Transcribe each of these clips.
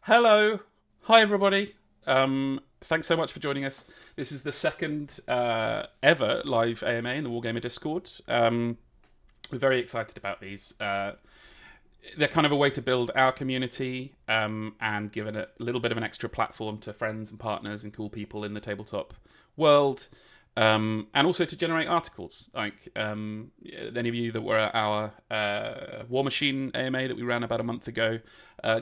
Hello. Hi, everybody. Thanks so much for joining us. This is the second ever live AMA in the Wargamer Discord. We're very excited about these. They're kind of a way to build our community and give it a little bit of an extra platform to friends and partners and cool people in the tabletop world. And also to generate articles. Like any of you that were at our War Machine AMA that we ran about a month ago,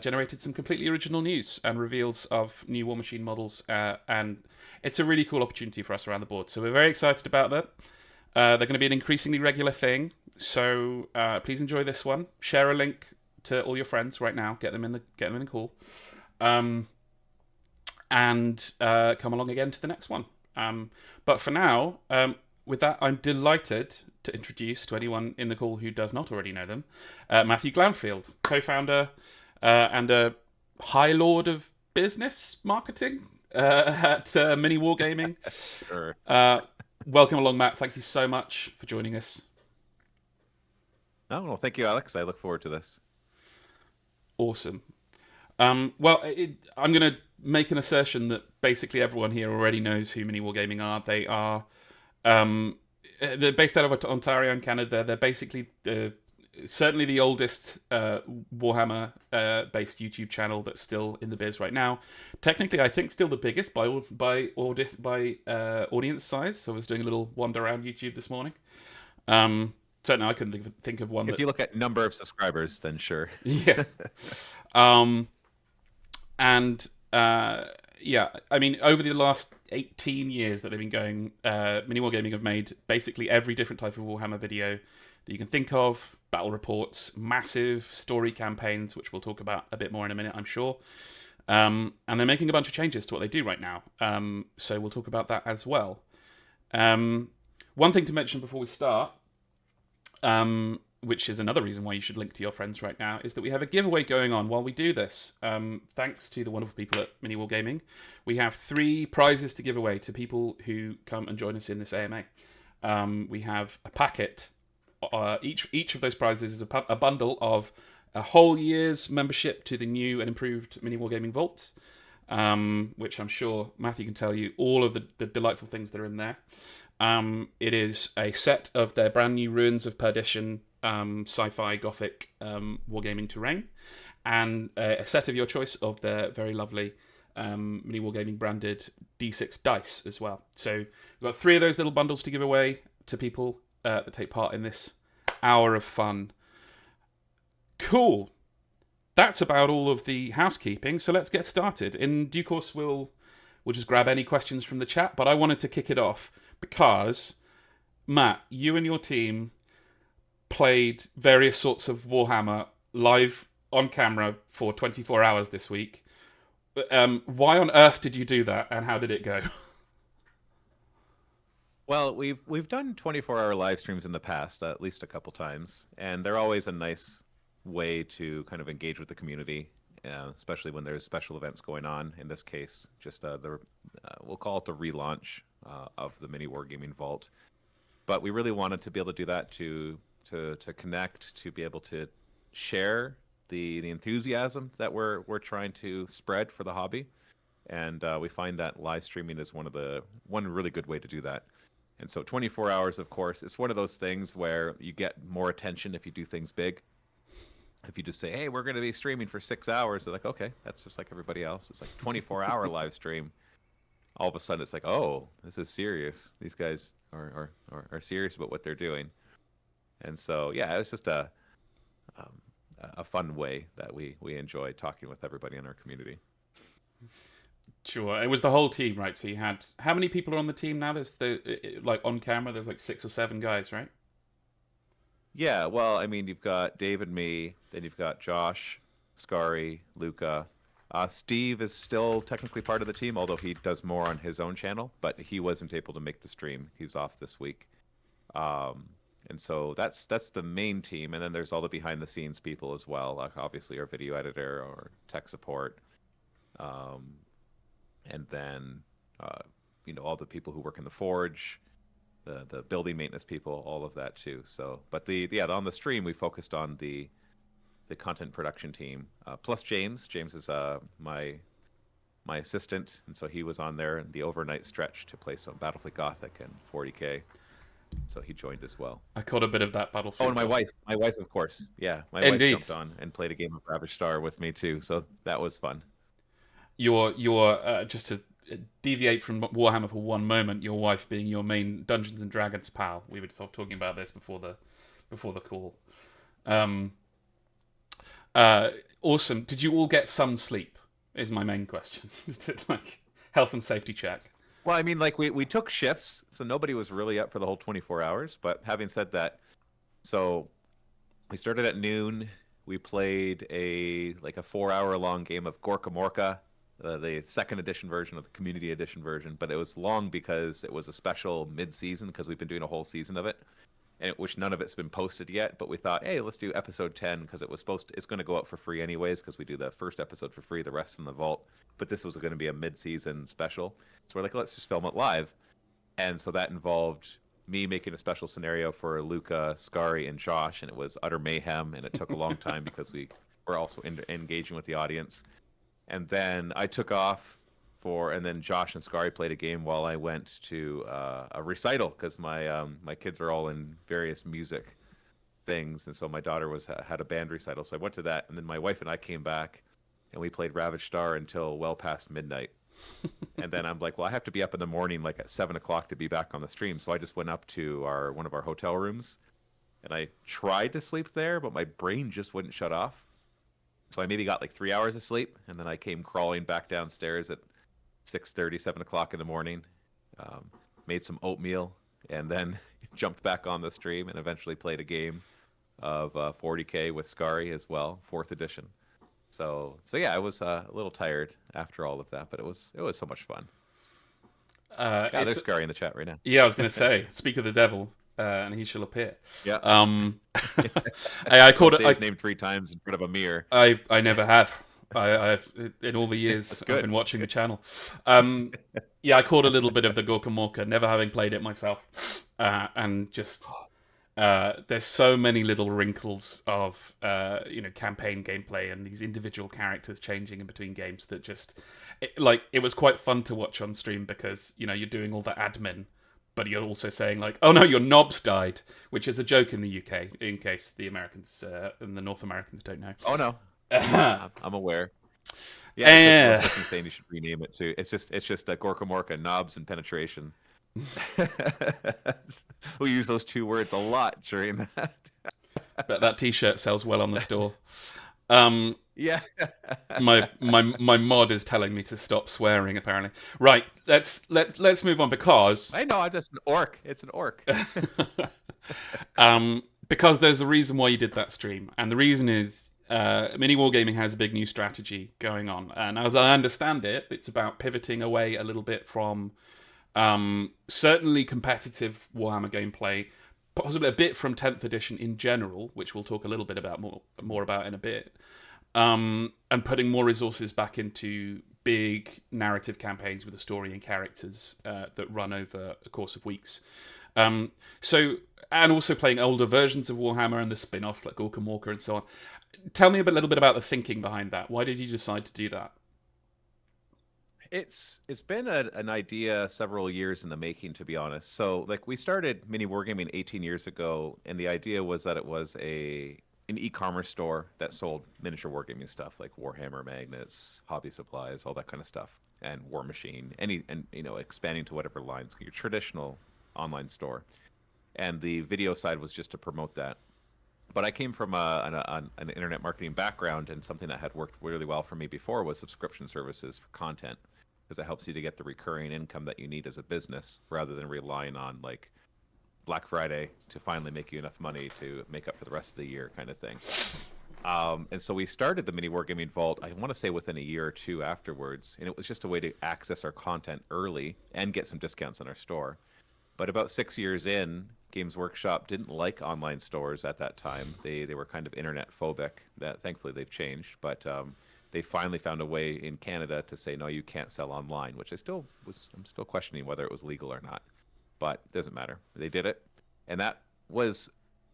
generated some completely original news and reveals of new War Machine models. And it's a really cool opportunity for us around the board. So we're very excited about that. They're going to be an increasingly regular thing. So please enjoy this one. Share a link to all your friends right now. Get them in the call. And come along again to the next one. But for now, with that, I'm delighted to introduce to anyone in the call who does not already know them, Matthew Glanfield, co-founder and a high lord of business marketing at MiniWarGaming. Sure. Welcome along, Matt. Thank you so much for joining us. No, well, thank you, Alex. I look forward to this. Awesome. I'm going to make an assertion that basically everyone here already knows who MiniWarGaming are. They are, they're based out of Ontario in Canada. They're basically certainly the oldest Warhammer-based YouTube channel that's still in the biz right now. Technically, I think still the biggest by audience size. So I was doing a little wander around YouTube this morning. Certainly, I couldn't think of one. If you look at number of subscribers, then sure. Yeah. Yeah, I mean, over the last 18 years that they've been going, MiniWarGaming have made basically every different type of Warhammer video that you can think of. Battle reports, massive story campaigns, which we'll talk about a bit more in a minute, I'm sure. And they're making a bunch of changes to what they do right now. So we'll talk about that as well. One thing to mention before we start, which is another reason why you should link to your friends right now, is that we have a giveaway going on while we do this. Thanks to the wonderful people at MiniWarGaming, we have 3 prizes to give away to people who come and join us in this AMA. We have a packet. Each of those prizes is a bundle of a whole year's membership to the new and improved MiniWarGaming Vault, which I'm sure Matthew can tell you all of the delightful things that are in there. It is a set of their brand new Ruins of Perdition sci-fi gothic wargaming terrain, and a set of your choice of their very lovely MiniWarGaming branded D6 dice as well. So we've got 3 of those little bundles to give away to people that take part in this hour of fun. Cool. That's about all of the housekeeping, so let's get started. In due course, we'll just grab any questions from the chat, but I wanted to kick it off because, Matt, you and your team played various sorts of Warhammer live on camera for 24 hours this week. Why on earth did you do that, and how did it go? Well, we've done 24-hour live streams in the past, at least a couple times, and they're always a nice way to kind of engage with the community, especially when there's special events going on. In this case, just we'll call it the relaunch of the MiniWarGaming Vault. But we really wanted to be able to do that to connect, to be able to share the enthusiasm that we're trying to spread for the hobby, and we find that live streaming is one really good way to do that. And so 24 hours, of course, it's one of those things where you get more attention if you do things big. If you just say, hey, we're going to be streaming for 6 hours, they're like, okay, that's just like everybody else. It's like 24-hour live stream. All of a sudden, it's like, oh, this is serious. These guys are serious about what they're doing. And so, yeah, it was just a fun way that we enjoyed talking with everybody in our community. Sure, it was the whole team, right? So you had, how many people are on the team now? There's like on camera, there's like 6 or 7 guys, right? Yeah, well, I mean, you've got Dave and me, then you've got Josh, Scary, Luca. Steve is still technically part of the team, although he does more on his own channel, but he wasn't able to make the stream. He's off this week. And so that's the main team, and then there's all the behind-the-scenes people as well, like obviously our video editor or tech support. And then all the people who work in the forge, the building maintenance people, all of that too. So, but on the stream we focused on the the content production team. Plus James. James is my assistant, and so he was on there in the overnight stretch to play some Battlefield Gothic and 40K. So he joined as well. I caught a bit of that Oh, Battlefield. and my wife, of course. Yeah, my wife jumped on and played a game of Ravaged Star with me too. So that was fun. Your just to deviate from Warhammer for one moment, your wife being your main Dungeons and Dragons pal. We were talking about this before the call. Awesome. Did you all get some sleep? Is my main question. Like health and safety check. Well, I mean, like we took shifts, so nobody was really up for the whole 24 hours. But having said that, so we started at noon. We played a 4-hour long game of Gorka Morka, the second edition version of the community edition version. But it was long because it was a special mid-season because we've been doing a whole season of it, and which none of it's been posted yet. But we thought, hey, let's do episode 10 because it's going to go out for free anyways because we do the first episode for free, the rest in the vault. But this was going to be a mid-season special. So we're like, let's just film it live. And so that involved me making a special scenario for Luca, Scary, and Josh, and it was utter mayhem, and it took a long time because we were also engaging with the audience. And then I took off and then Josh and Scary played a game while I went to a recital because my kids are all in various music things, and so my daughter had a band recital, so I went to that, and then my wife and I came back, and we played Ravaged Star until well past midnight. And then I'm like, well, I have to be up in the morning, like at 7 o'clock, to be back on the stream. So I just went up to one of our hotel rooms, and I tried to sleep there, but my brain just wouldn't shut off. So I maybe got like 3 hours of sleep, and then I came crawling back downstairs at 6:30, 7 o'clock in the morning, made some oatmeal, and then jumped back on the stream and eventually played a game of 40K with Scary as well, 4th edition. So yeah, I was a little tired after all of that, but it was so much fun. There's Scary in the chat right now. Yeah, I was going to say, speak of the devil, and he shall appear. Yeah. I called his name 3 times in front of a mirror. I never have. I've in all the years I've been watching the channel. Yeah, I caught a little bit of the Gorka Morka, never having played it myself, and just. There's so many little wrinkles of campaign gameplay and these individual characters changing in between games that just it was quite fun to watch on stream because you're doing all the admin, but you're also saying like, oh no, your knobs died, which is a joke in the UK in case the Americans and the North Americans don't know. Oh no, I'm aware. Yeah, I'm saying you should rename it too. It's just Gorka Morka, knobs and penetration. We use those 2 words a lot during that. But that T-shirt sells well on the store. Yeah. my mod is telling me to stop swearing. Apparently, right? Let's move on because I know I'm just an orc. It's an orc. Because there's a reason why you did that stream, and the reason is MiniWarGaming has a big new strategy going on, and as I understand it, it's about pivoting away a little bit from. Certainly competitive Warhammer gameplay, possibly a bit from 10th edition in general, which we'll talk a little bit about more about in a bit, and putting more resources back into big narrative campaigns with a story and characters that run over a course of weeks. And also playing older versions of Warhammer and the spin-offs like Gorka Morka and so on. Tell me a little bit about the thinking behind that. Why did you decide to do that? It's been an idea several years in the making, to be honest. So, like, we started MiniWarGaming 18 years ago, and the idea was that it was an e-commerce store that sold miniature wargaming stuff like Warhammer magnets, hobby supplies, all that kind of stuff, and War Machine, expanding to whatever lines, your traditional online store. And the video side was just to promote that. But I came from an internet marketing background, and something that had worked really well for me before was subscription services for content. Because it helps you to get the recurring income that you need as a business rather than relying on like Black Friday to finally make you enough money to make up for the rest of the year kind of thing. And so we started the MiniWarGaming Vault, I want to say within a year or 2 afterwards, and it was just a way to access our content early and get some discounts in our store. But about 6 years in, Games Workshop didn't like online stores at that time. They were kind of internet phobic. That thankfully they've changed, but they finally found a way in Canada to say, no, you can't sell online, which I'm still questioning whether it was legal or not, but it doesn't matter. They did it. And that was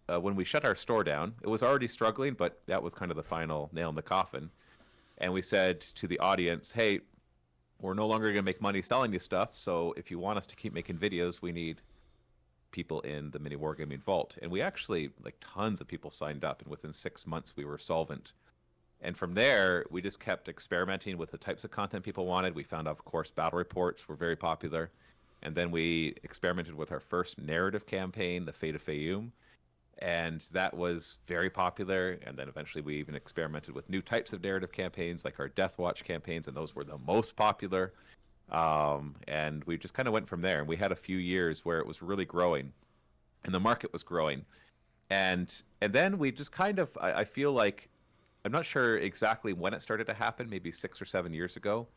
when we shut our store down, it was already struggling, but that was kind of the final nail in the coffin. And we said to the audience, hey, we're no longer going to make money selling you stuff. So if you want us to keep making videos, we need people in the MiniWarGaming vault. And we actually, like, tons of people signed up. And within 6 months, we were solvent. And from there, we just kept experimenting with the types of content people wanted. We found out, of course, battle reports were very popular. And then we experimented with our first narrative campaign, The Fate of Fayoum. And that was very popular. And then eventually we even experimented with new types of narrative campaigns, like our Death Watch campaigns, and those were the most popular. And we just kind of went from there. And we had a few years where it was really growing, and the market was growing. And then we just kind of, I feel like, I'm not sure exactly when it started to happen, maybe 6 or 7 years ago,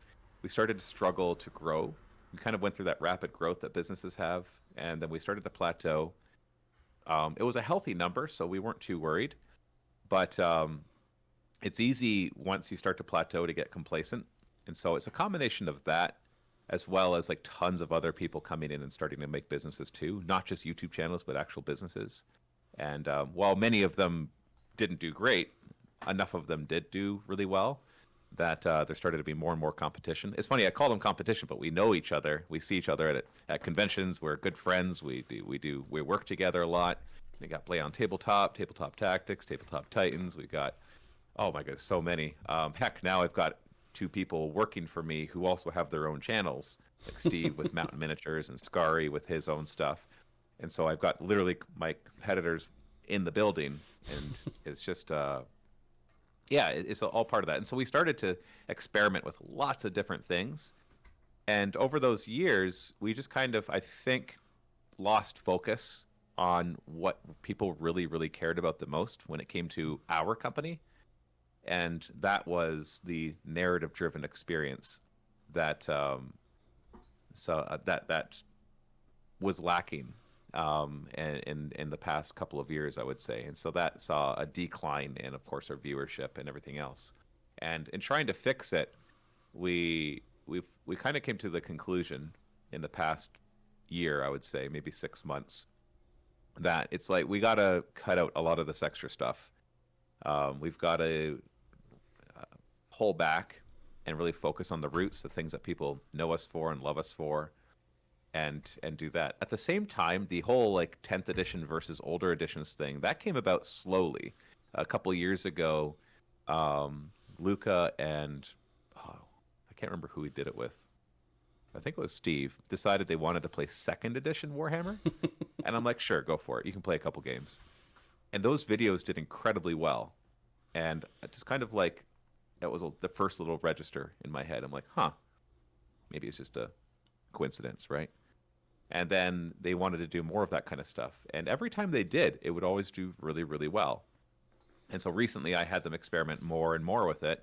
we started to struggle to grow. We kind of went through that rapid growth that businesses have, and then we started to plateau. It was a healthy number, so we weren't too worried. But it's easy once you start to plateau to get complacent. And so it's a combination of that, as well as like tons of other people coming in and starting to make businesses too, not just YouTube channels, but actual businesses. And while many of them didn't do great, enough of them did do really well that there started to be more and more competition. It's funny, I call them competition, but we know each other. We see each other at conventions. We're good friends. We work together a lot. We got Play on Tabletop, Tabletop Tactics, Tabletop Titans. We got, oh my goodness, so many. Heck, now I've got 2 people working for me who also have their own channels, like Steve with Mountain Miniatures and Scary with his own stuff. And so I've got literally my competitors in the building, and it's just yeah, it's all part of that. And so we started to experiment with lots of different things. And over those years, we just kind of, I think, lost focus on what people really, really cared about the most when it came to our company. And that was the narrative-driven experience that that was lacking in the past couple of years, I would say. And so that saw a decline in, of course, our viewership and everything else. And in trying to fix it, we kind of came to the conclusion in the past year, I would say, maybe 6 months, that it's like we got to cut out a lot of this extra stuff. We've got to pull back and really focus on the roots, the things that people know us for and love us for, and do that. At the same time, the whole like 10th edition versus older editions thing, that came about slowly. A couple years ago, Luca and I can't remember who he did it with. I think it was Steve, decided they wanted to play 2nd edition Warhammer. And I'm like, sure, go for it. You can play a couple games. And those videos did incredibly well. And I just kind of like, that was the first little register in my head. I'm like, huh, maybe it's just a coincidence, right? And then they wanted to do more of that kind of stuff. And every time they did, it would always do really, really well. And so recently I had them experiment more and more with it.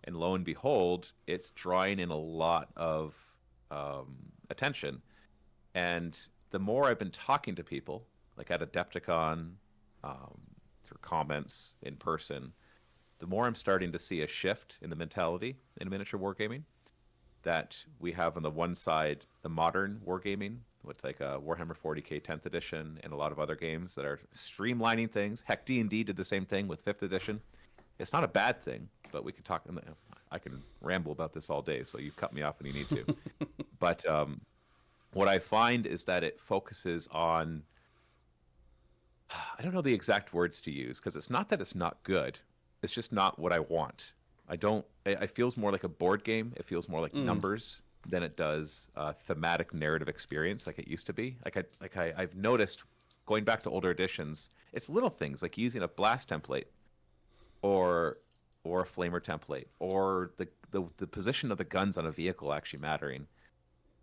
And lo and behold, it's drawing in a lot of attention. And the more I've been talking to people, like at Adepticon, through comments, in person, the more I'm starting to see a shift in the mentality in miniature wargaming. That we have on the one side the modern wargaming, with like a Warhammer 40k 10th edition and a lot of other games that are streamlining things. Heck, D&D did the same thing with 5th edition. It's not a bad thing, but we could talk. I can ramble about this all day, so you cut me off when you need to. But what I find is that it focuses on, I don't know the exact words to use, because it's not that it's not good. It's just not what I want. It feels more like a board game. It feels more like numbers than it does thematic narrative experience like it used to be. I've noticed going back to older editions, it's little things like using a blast template or a flamer template, or the position of the guns on a vehicle actually mattering.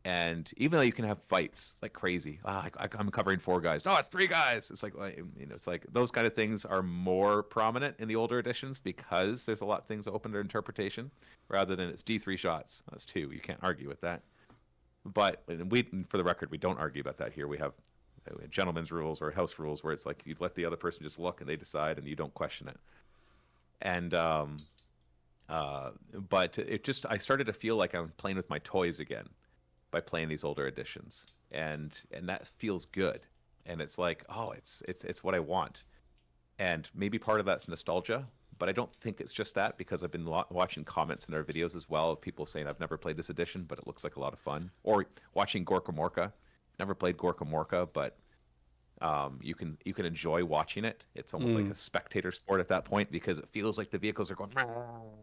And even though you can have fights like crazy, I'm covering 4 guys. No, it's 3 guys. It's like, it's like those kind of things are more prominent in the older editions because there's a lot of things open to interpretation, rather than it's D3 shots. That's 2. You can't argue with that. But for the record, we don't argue about that here. We have gentleman's rules or house rules where it's like you let the other person just look and they decide and you don't question it. And but I started to feel like I'm playing with my toys again by playing these older editions, and that feels good. And it's like, oh, it's what I want. And maybe part of that's nostalgia, but I don't think it's just that, because I've been watching comments in their videos as well of people saying, I've never played this edition, but it looks like a lot of fun. Or watching Gorka Morka. Never played Gorka Morka, but you can enjoy watching it. It's almost like a spectator sport at that point, because it feels like the vehicles are going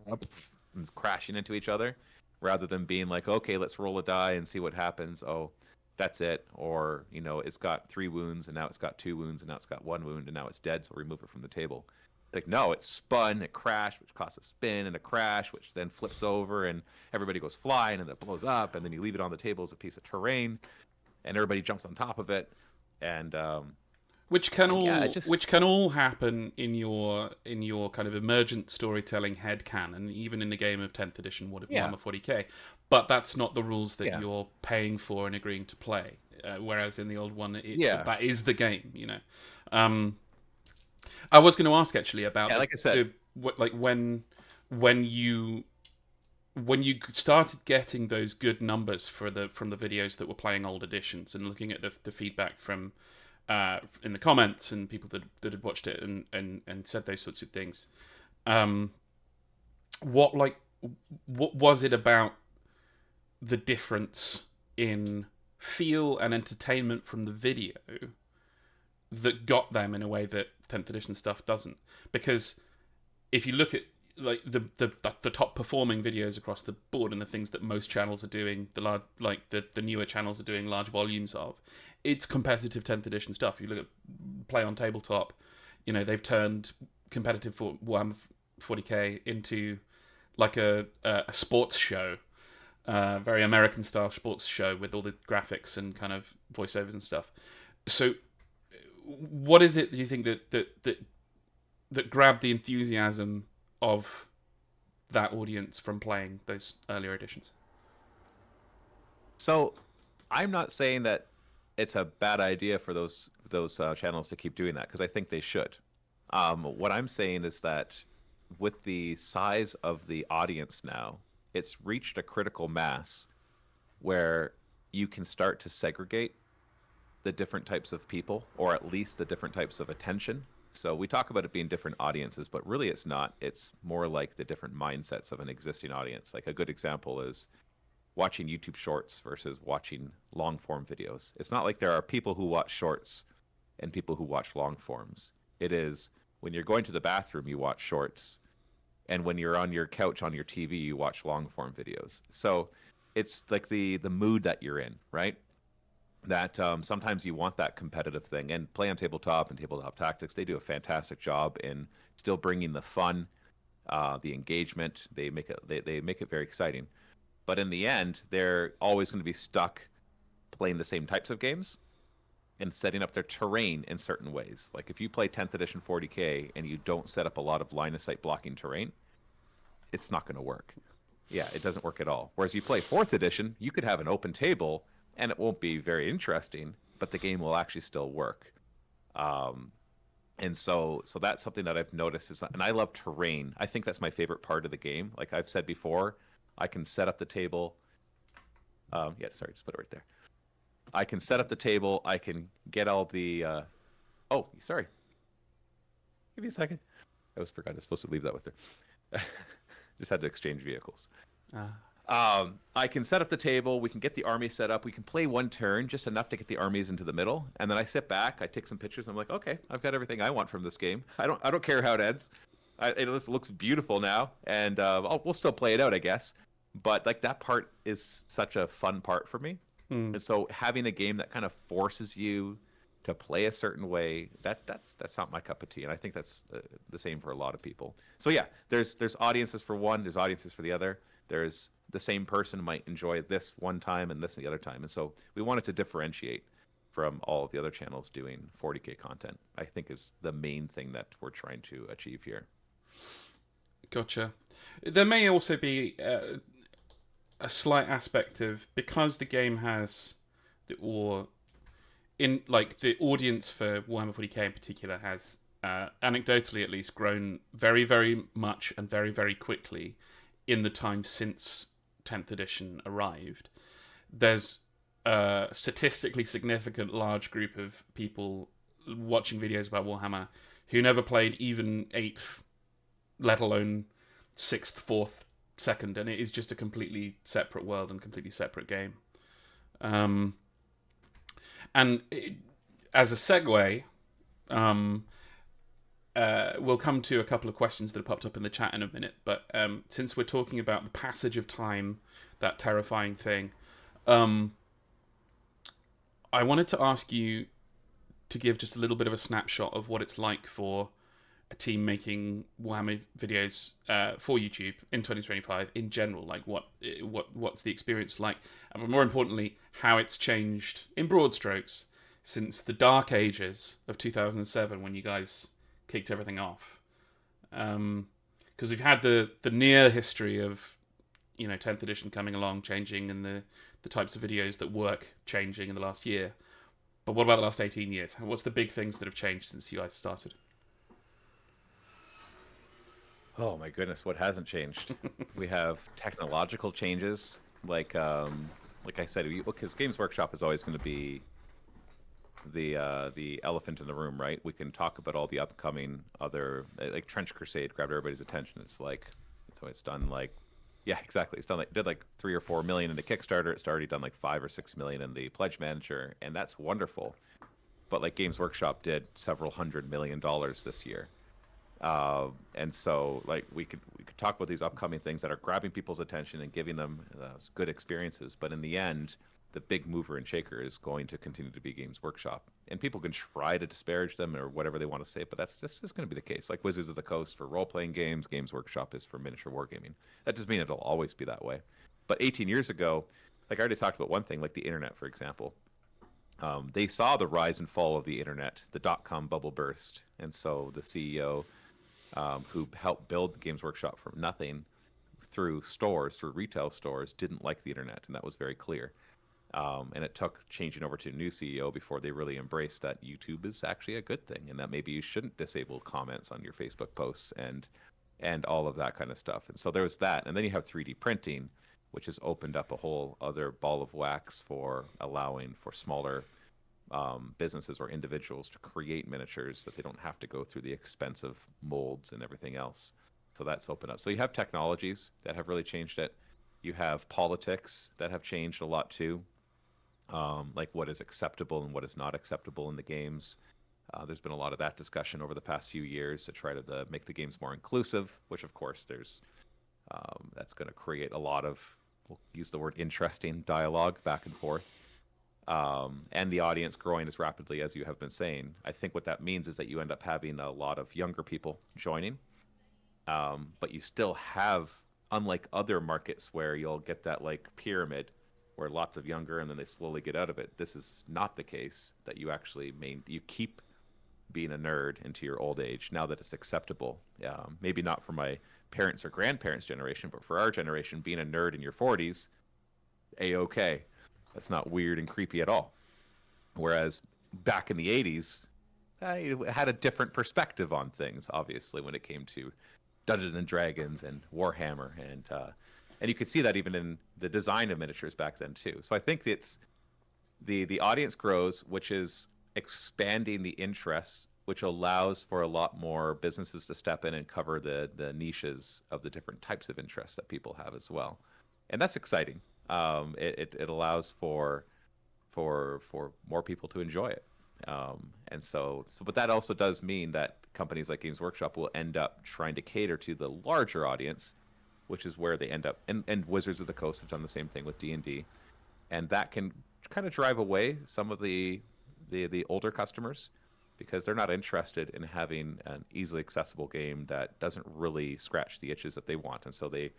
and crashing into each other, rather than being like, okay, let's roll a die and see what happens. Oh, that's it. Or, you know, it's got 3 wounds and now it's got 2 wounds and now it's got 1 wound and now it's dead, so remove it from the table. Like, no, it spun, it crashed, which caused a spin and a crash, which then flips over and everybody goes flying and it blows up, and then you leave it on the table as a piece of terrain and everybody jumps on top of it. And which can all yeah, which can all happen in your kind of emergent storytelling headcanon, even in the game of 10th edition Warhammer 40k. But that's not the rules that you're paying for and agreeing to play. Whereas in the old one, that is the game. You know, I was going to ask actually about like I said, when you started getting those good numbers from the videos that were playing old editions, and looking at the feedback from in the comments and people that had watched it and said those sorts of things. What was it about the difference in feel and entertainment from the video that got them in a way that 10th edition stuff doesn't? Because if you look at like the top performing videos across the board and the things that most channels are doing, the newer channels are doing large volumes of, it's competitive 10th edition stuff. You look at Play on Tabletop, you know, they've turned competitive for Warhammer 40k into like a sports show, very American style sports show with all the graphics and kind of voiceovers and stuff. So what is it, do you think, that grabbed the enthusiasm of that audience from playing those earlier editions? So I'm not saying that it's a bad idea for those channels to keep doing that, because I think they should. What I'm saying is that with the size of the audience now, it's reached a critical mass where you can start to segregate the different types of people, or at least the different types of attention. So we talk about it being different audiences, but really it's not. It's more like the different mindsets of an existing audience. Like a good example is watching YouTube shorts versus watching long form videos. It's not like there are people who watch shorts and people who watch long forms. It is when you're going to the bathroom, you watch shorts, and when you're on your couch on your TV, you watch long form videos. So it's like the mood that you're in, right? That sometimes you want that competitive thing. And Play on Tabletop and Tabletop Tactics, they do a fantastic job in still bringing the fun, the engagement. They make it very exciting. But in the end, they're always going to be stuck playing the same types of games and setting up their terrain in certain ways. Like if you play 10th edition 40k and you don't set up a lot of line of sight blocking terrain, it's not going to work. Yeah, it doesn't work at all. Whereas you play 4th edition, you could have an open table and it won't be very interesting, but the game will actually still work. And so that's something that I've noticed and I love terrain. I think that's my favorite part of the game. Like I've said before, I can set up the table. Just put it right there. I can set up the table. I can get all the. Sorry. Give me a second. I was forgot. I was supposed to leave that with her. Just had to exchange vehicles. I can set up the table. We can get the army set up. We can play one turn, just enough to get the armies into the middle, and then I sit back. I take some pictures. And I'm like, okay, I've got everything I want from this game. I don't care how it ends. It looks beautiful now, and we'll still play it out, I guess. But like that part is such a fun part for me. And so having a game that kind of forces you to play a certain way, that's not my cup of tea. And I think that's the same for a lot of people. So yeah, there's audiences for one, there's audiences for the other. There's the same person might enjoy this one time and this the other time. And so we wanted to differentiate from all of the other channels doing 40k content, I think is the main thing that we're trying to achieve here. Gotcha. There may also be a slight aspect of, because the game has the audience for Warhammer 40k in particular has anecdotally at least grown very, very much and very, very quickly in the time since 10th edition arrived. There's a statistically significant large group of people watching videos about Warhammer who never played even 8th, let alone 6th, 4th, 2nd, and it is just a completely separate world and completely separate game. As a segue, we'll come to a couple of questions that have popped up in the chat in a minute, but since we're talking about the passage of time, that terrifying thing, I wanted to ask you to give just a little bit of a snapshot of what it's like for a team making Warhammer videos for YouTube in 2025 in general. Like what's the experience like, and more importantly, how it's changed in broad strokes since the dark ages of 2007 when you guys kicked everything off. Because we've had the near history of 10th edition coming along, changing, and the types of videos that work changing in the last year. But what about the last 18 years? What's the big things that have changed since you guys started? Oh my goodness, what hasn't changed? We have technological changes, like I said, because Games Workshop is always going to be the elephant in the room, right? We can talk about all the upcoming other, like Trench Crusade grabbed everybody's attention. It's done like, yeah, exactly. It's done like, did like 3 or 4 million in the Kickstarter. It's already done like 5 or 6 million in the Pledge Manager, and that's wonderful. But like Games Workshop did several $100 million this year. And so like we could talk about these upcoming things that are grabbing people's attention and giving them good experiences. But in the end, the big mover and shaker is going to continue to be Games Workshop. And people can try to disparage them or whatever they want to say, but that's just going to be the case. Like Wizards of the Coast for role-playing games, Games Workshop is for miniature wargaming. That doesn't mean it'll always be that way. But 18 years ago, like I already talked about one thing, like the internet, for example. They saw the rise and fall of the internet, the dot-com bubble burst. And so the CEO who helped build Games Workshop from nothing through retail stores, didn't like the internet, and that was very clear. And it took changing over to a new CEO before they really embraced that YouTube is actually a good thing, and that maybe you shouldn't disable comments on your Facebook posts and all of that kind of stuff. And so there was that, and then you have 3D printing, which has opened up a whole other ball of wax for allowing for smaller businesses or individuals to create miniatures that they don't have to go through the expensive molds and everything else. So that's opened up. So you have technologies that have really changed it. You have politics that have changed a lot too. Like what is acceptable and what is not acceptable in the games. There's been a lot of that discussion over the past few years to try to make the games more inclusive, which of course that's going to create a lot of, we'll use the word interesting dialogue back and forth. And the audience growing as rapidly as you have been saying. I think what that means is that you end up having a lot of younger people joining, but you still have, unlike other markets where you'll get that like pyramid where lots of younger and then they slowly get out of it. This is not the case, that you actually you keep being a nerd into your old age now that it's acceptable. Maybe not for my parents or grandparents' generation, but for our generation, being a nerd in your 40s, A-okay. That's not weird and creepy at all. Whereas back in the 80s, I had a different perspective on things, obviously, when it came to Dungeons and Dragons and Warhammer. And you could see that even in the design of miniatures back then, too. So I think it's the audience grows, which is expanding the interest, which allows for a lot more businesses to step in and cover the niches of the different types of interests that people have as well. And that's exciting. It allows for more people to enjoy it. But that also does mean that companies like Games Workshop will end up trying to cater to the larger audience, which is where they end up. And Wizards of the Coast have done the same thing with D&D, and that can kind of drive away some of the older customers because they're not interested in having an easily accessible game that doesn't really scratch the itches that they want, and so they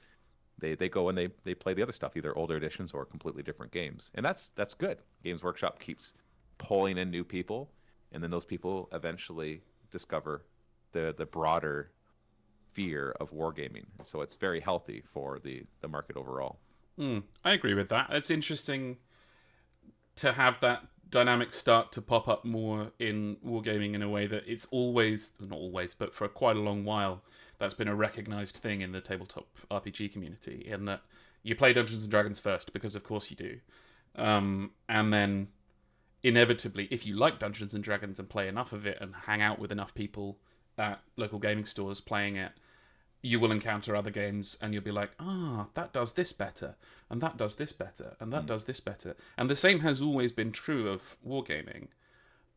go and they play the other stuff, either older editions or completely different games. And that's good. Games Workshop keeps pulling in new people, and then those people eventually discover the broader fear of wargaming. And so it's very healthy for the market overall. I agree with that. It's interesting to have that dynamic start to pop up more in wargaming in a way that it's always, not always, but for quite a long while, that's been a recognized thing in the tabletop RPG community, in that you play Dungeons and Dragons first, because of course you do. And then, inevitably, if you like Dungeons and Dragons and play enough of it and hang out with enough people at local gaming stores playing it, you will encounter other games and you'll be like, that does this better, and that does this better, and that does this better. And the same has always been true of wargaming.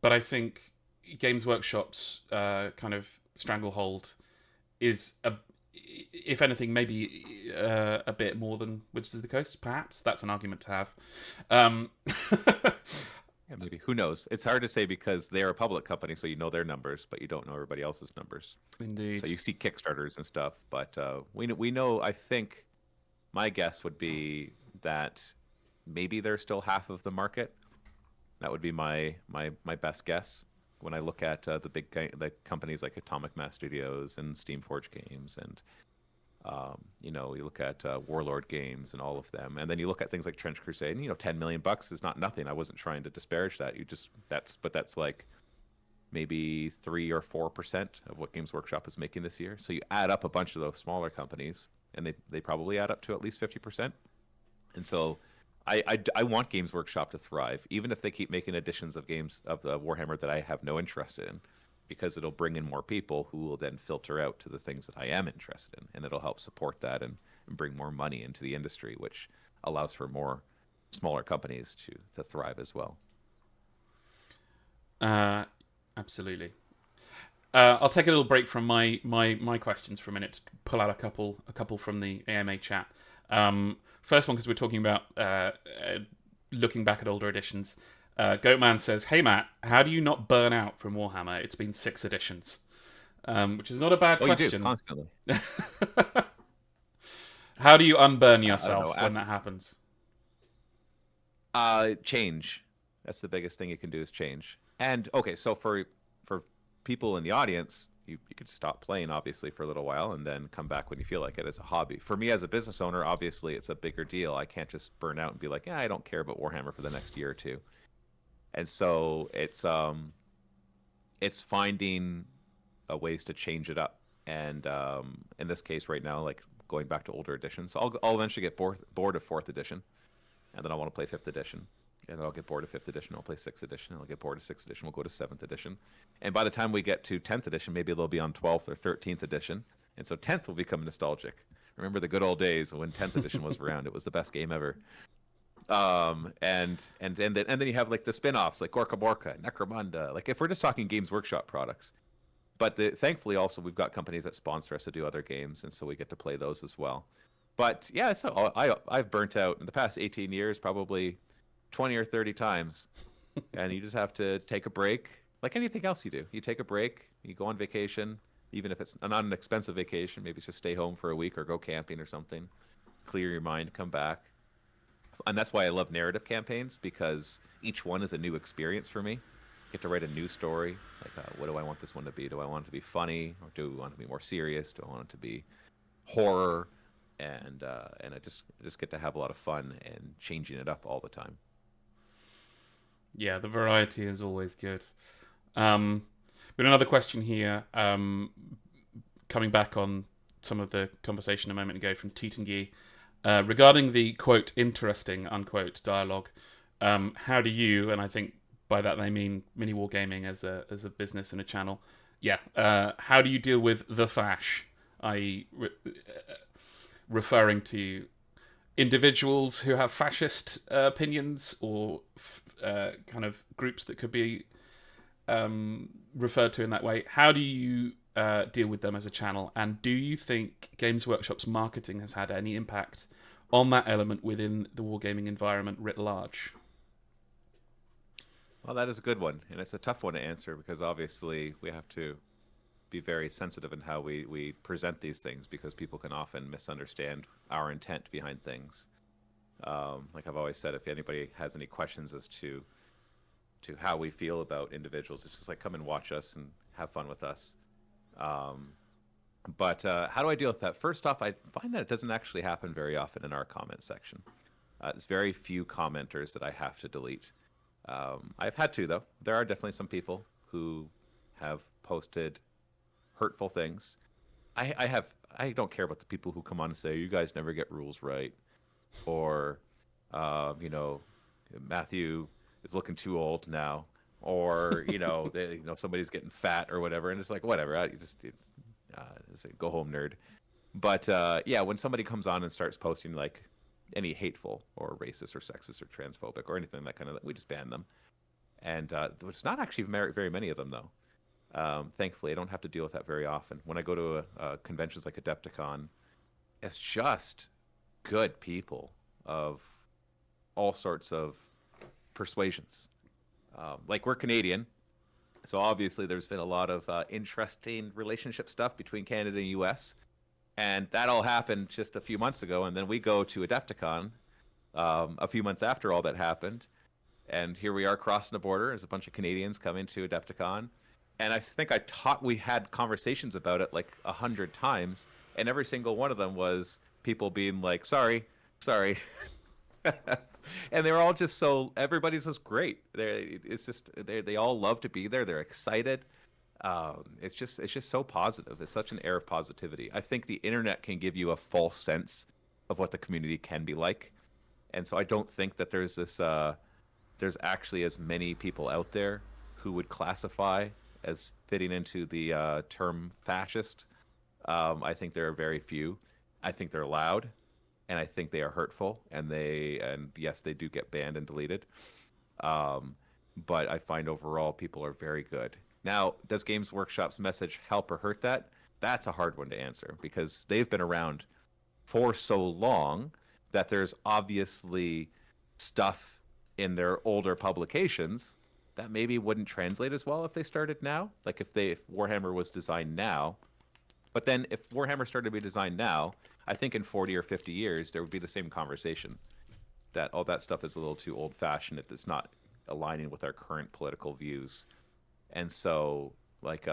But I think Games Workshop's kind of stranglehold is, if anything, maybe a bit more than Wizards of the Coast, perhaps. That's an argument to have. Yeah, maybe. Who knows? It's hard to say because they're a public company, so you know their numbers, but you don't know everybody else's numbers. Indeed. So you see Kickstarters and stuff, but we know. I think my guess would be that maybe they're still half of the market. That would be my best guess when I look at the the companies like Atomic Mass Studios and Steamforge Games, and you look at Warlord Games and all of them, and then you look at things like Trench Crusade, and $10 million is not nothing. I wasn't trying to disparage that. That's like maybe 3 or 4% of what Games Workshop is making this year. So you add up a bunch of those smaller companies, and they probably add up to at least 50%. And so I want Games Workshop to thrive, even if they keep making editions of games of the Warhammer that I have no interest in, because it'll bring in more people who will then filter out to the things that I am interested in, and it'll help support that and bring more money into the industry, which allows for more smaller companies to thrive as well. Absolutely. I'll take a little break from my questions for a minute to pull out a couple from the AMA chat. First one, because we're talking about looking back at older editions. Goatman says, "Hey Matt, how do you not burn out from Warhammer? It's been 6 editions," which is not a bad question. You do, constantly. How do you unburn yourself when that happens? Change. That's the biggest thing you can do is change. And okay, so for people in the audience, you could stop playing obviously for a little while and then come back when you feel like it as a hobby. For me as a business owner, obviously it's a bigger deal. I can't just burn out and be like, I don't care about Warhammer for the next year or two. And so it's finding ways to change it up. And in this case right now, like going back to older editions, I'll eventually get bored of 4th edition, and then I want to play 5th edition. And then I'll get bored of 5th edition. I'll play 6th edition. I'll get bored of 6th edition. We'll go to 7th edition. And by the time we get to 10th edition, maybe they'll be on 12th or 13th edition. And so 10th will become nostalgic. Remember the good old days when 10th edition was around. It was the best game ever. And then you have like the spin-offs like Gorka Morka, Necromunda. Like if we're just talking Games Workshop products. But thankfully also we've got companies that sponsor us to do other games, and so we get to play those as well. But yeah, I've burnt out in the past 18 years probably 20 or 30 times, and you just have to take a break like anything else you do. You take a break, you go on vacation, even if it's not an expensive vacation, maybe it's just stay home for a week or go camping or something, clear your mind, come back. And that's why I love narrative campaigns, because each one is a new experience for me. I get to write a new story, like what do I want this one to be? Do I want it to be funny, or do I want it to be more serious? Do I want it to be horror? And I just get to have a lot of fun and changing it up all the time. Yeah, the variety is always good. But another question here, coming back on some of the conversation a moment ago from Teetingi, regarding the, quote, interesting, unquote, dialogue. How do you, and I think by that they mean MiniWarGaming as a business and a channel, how do you deal with the fash, i.e. referring to individuals who have fascist opinions, or kind of groups that could be referred to in that way? How do you deal with them as a channel? And do you think Games Workshop's marketing has had any impact on that element within the wargaming environment writ large? Well, that is a good one, and it's a tough one to answer because obviously we have to be very sensitive in how we present these things, because people can often misunderstand our intent behind things. Like I've always said, if anybody has any questions as to how we feel about individuals, it's just like, come and watch us and have fun with us. But how do I deal with that? First off, I find that it doesn't actually happen very often in our comment section. It's very few commenters that I have to delete. I've had to, though. There are definitely some people who have posted hurtful things. I don't care about the people who come on and say, you guys never get rules right, or Matthew is looking too old now. or somebody's getting fat or whatever, and it's like whatever, it's like, go home, nerd. But yeah, when somebody comes on and starts posting like any hateful or racist or sexist or transphobic or anything that kind of, we just ban them. And there's not actually very many of them though. Thankfully, I don't have to deal with that very often. When I go to conventions like Adepticon, it's just good people of all sorts of persuasions. Like, we're Canadian, so obviously there's been a lot of interesting relationship stuff between Canada and US. And that all happened just a few months ago. And then we go to Adepticon a few months after all that happened. And here we are crossing the border. There's a bunch of Canadians coming to Adepticon. And I think we had conversations about it like 100 times. And every single one of them was people being like, sorry. And they were all just everybody's was great. They all love to be there. They're excited. It's just so positive. It's such an air of positivity. I think the internet can give you a false sense of what the community can be like. And so I don't think that there's actually as many people out there who would classify as fitting into the term fascist. I think there are very few. I think they're loud, and I think they are hurtful, and yes, they do get banned and deleted. But I find overall people are very good. Now, does Games Workshop's message help or hurt that? That's a hard one to answer, because they've been around for so long that there's obviously stuff in their older publications that maybe wouldn't translate as well if they started now. Like if Warhammer was designed now. But then if Warhammer started to be designed now, I think in 40 or 50 years, there would be the same conversation that all that stuff is a little too old-fashioned. It's not aligning with our current political views. And so, like,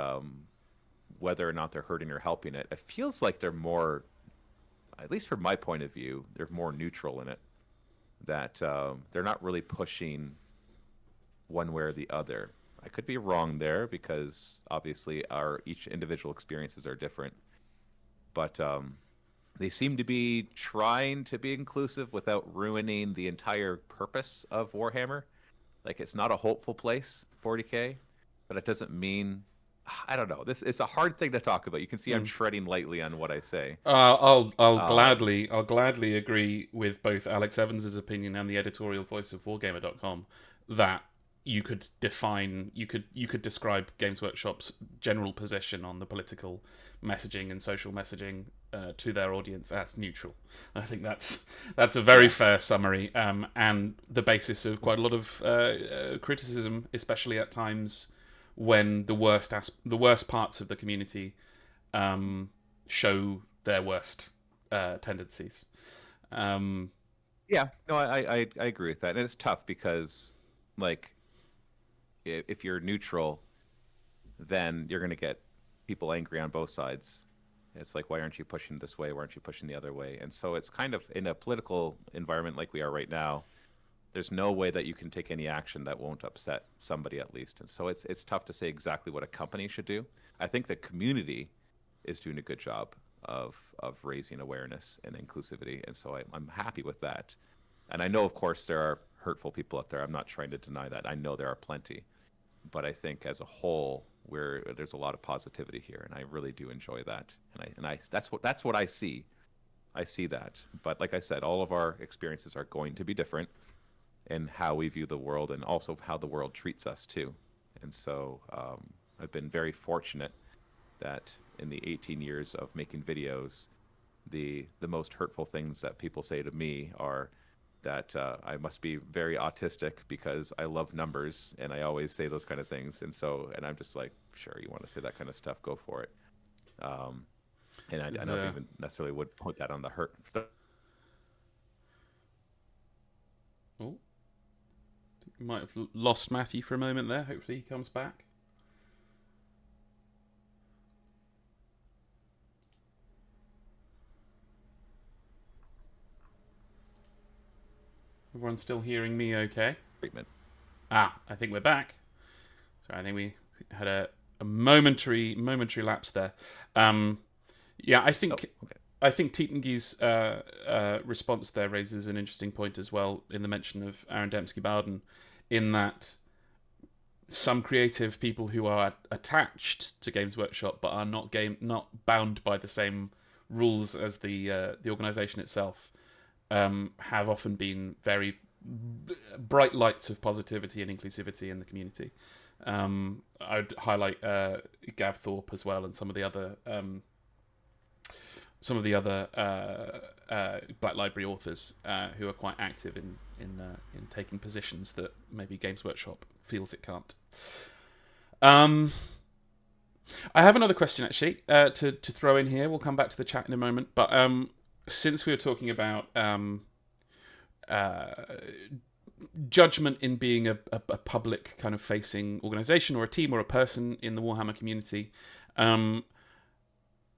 whether or not they're hurting or helping it, it feels like they're more, at least from my point of view, they're more neutral in it. That they're not really pushing one way or the other. I could be wrong there, because obviously each individual experiences are different. But they seem to be trying to be inclusive without ruining the entire purpose of Warhammer. Like, it's not a hopeful place, 40K, but it doesn't mean, I don't know. It's a hard thing to talk about. You can see I'm treading lightly on what I say. I'll gladly agree with both Alex Evans's opinion and the editorial voice of Wargamer.com that you could describe Games Workshop's general position on the political messaging and social messaging to their audience as neutral. I think that's a very fair summary, and the basis of quite a lot of criticism, especially at times when the worst parts of the community show their worst tendencies. Yeah, no, I agree with that, and it's tough because, like, if you're neutral, then you're going to get people angry on both sides. It's like, why aren't you pushing this way? Why aren't you pushing the other way? And so it's kind of, in a political environment like we are right now, there's no way that you can take any action that won't upset somebody at least. And so it's tough to say exactly what a company should do. I think the community is doing a good job of raising awareness and inclusivity. And so I'm happy with that. And I know, of course, there are hurtful people out there. I'm not trying to deny that. I know there are plenty. But I think as a whole, there's a lot of positivity here, and I really do enjoy that. And that's what I see. I see that. But like I said, all of our experiences are going to be different in how we view the world, and also how the world treats us too. And so I've been very fortunate that in the 18 years of making videos, the most hurtful things that people say to me are that I must be very autistic because I love numbers, and I always say those kind of things. And I'm just like, sure, you want to say that kind of stuff, go for it. And I don't even necessarily would put that on the hurt. Oh, you might have lost Matthew for a moment there. Hopefully he comes back. Everyone's still hearing me okay? Treatment. I think we're back. So I think we had a momentary lapse there. Yeah, I think Tietengi's response there raises an interesting point as well, in the mention of Aaron Dembski-Bowden, in that some creative people who are attached to Games Workshop but are not bound by the same rules as the organization itself, have often been very bright lights of positivity and inclusivity in the community. I'd highlight Gav Thorpe as well, and some of the other Black Library authors who are quite active in taking positions that maybe Games Workshop feels it can't. I have another question actually to throw in here. We'll come back to the chat in a moment, but since we were talking about judgment in being a public kind of facing organization or a team or a person in the Warhammer community,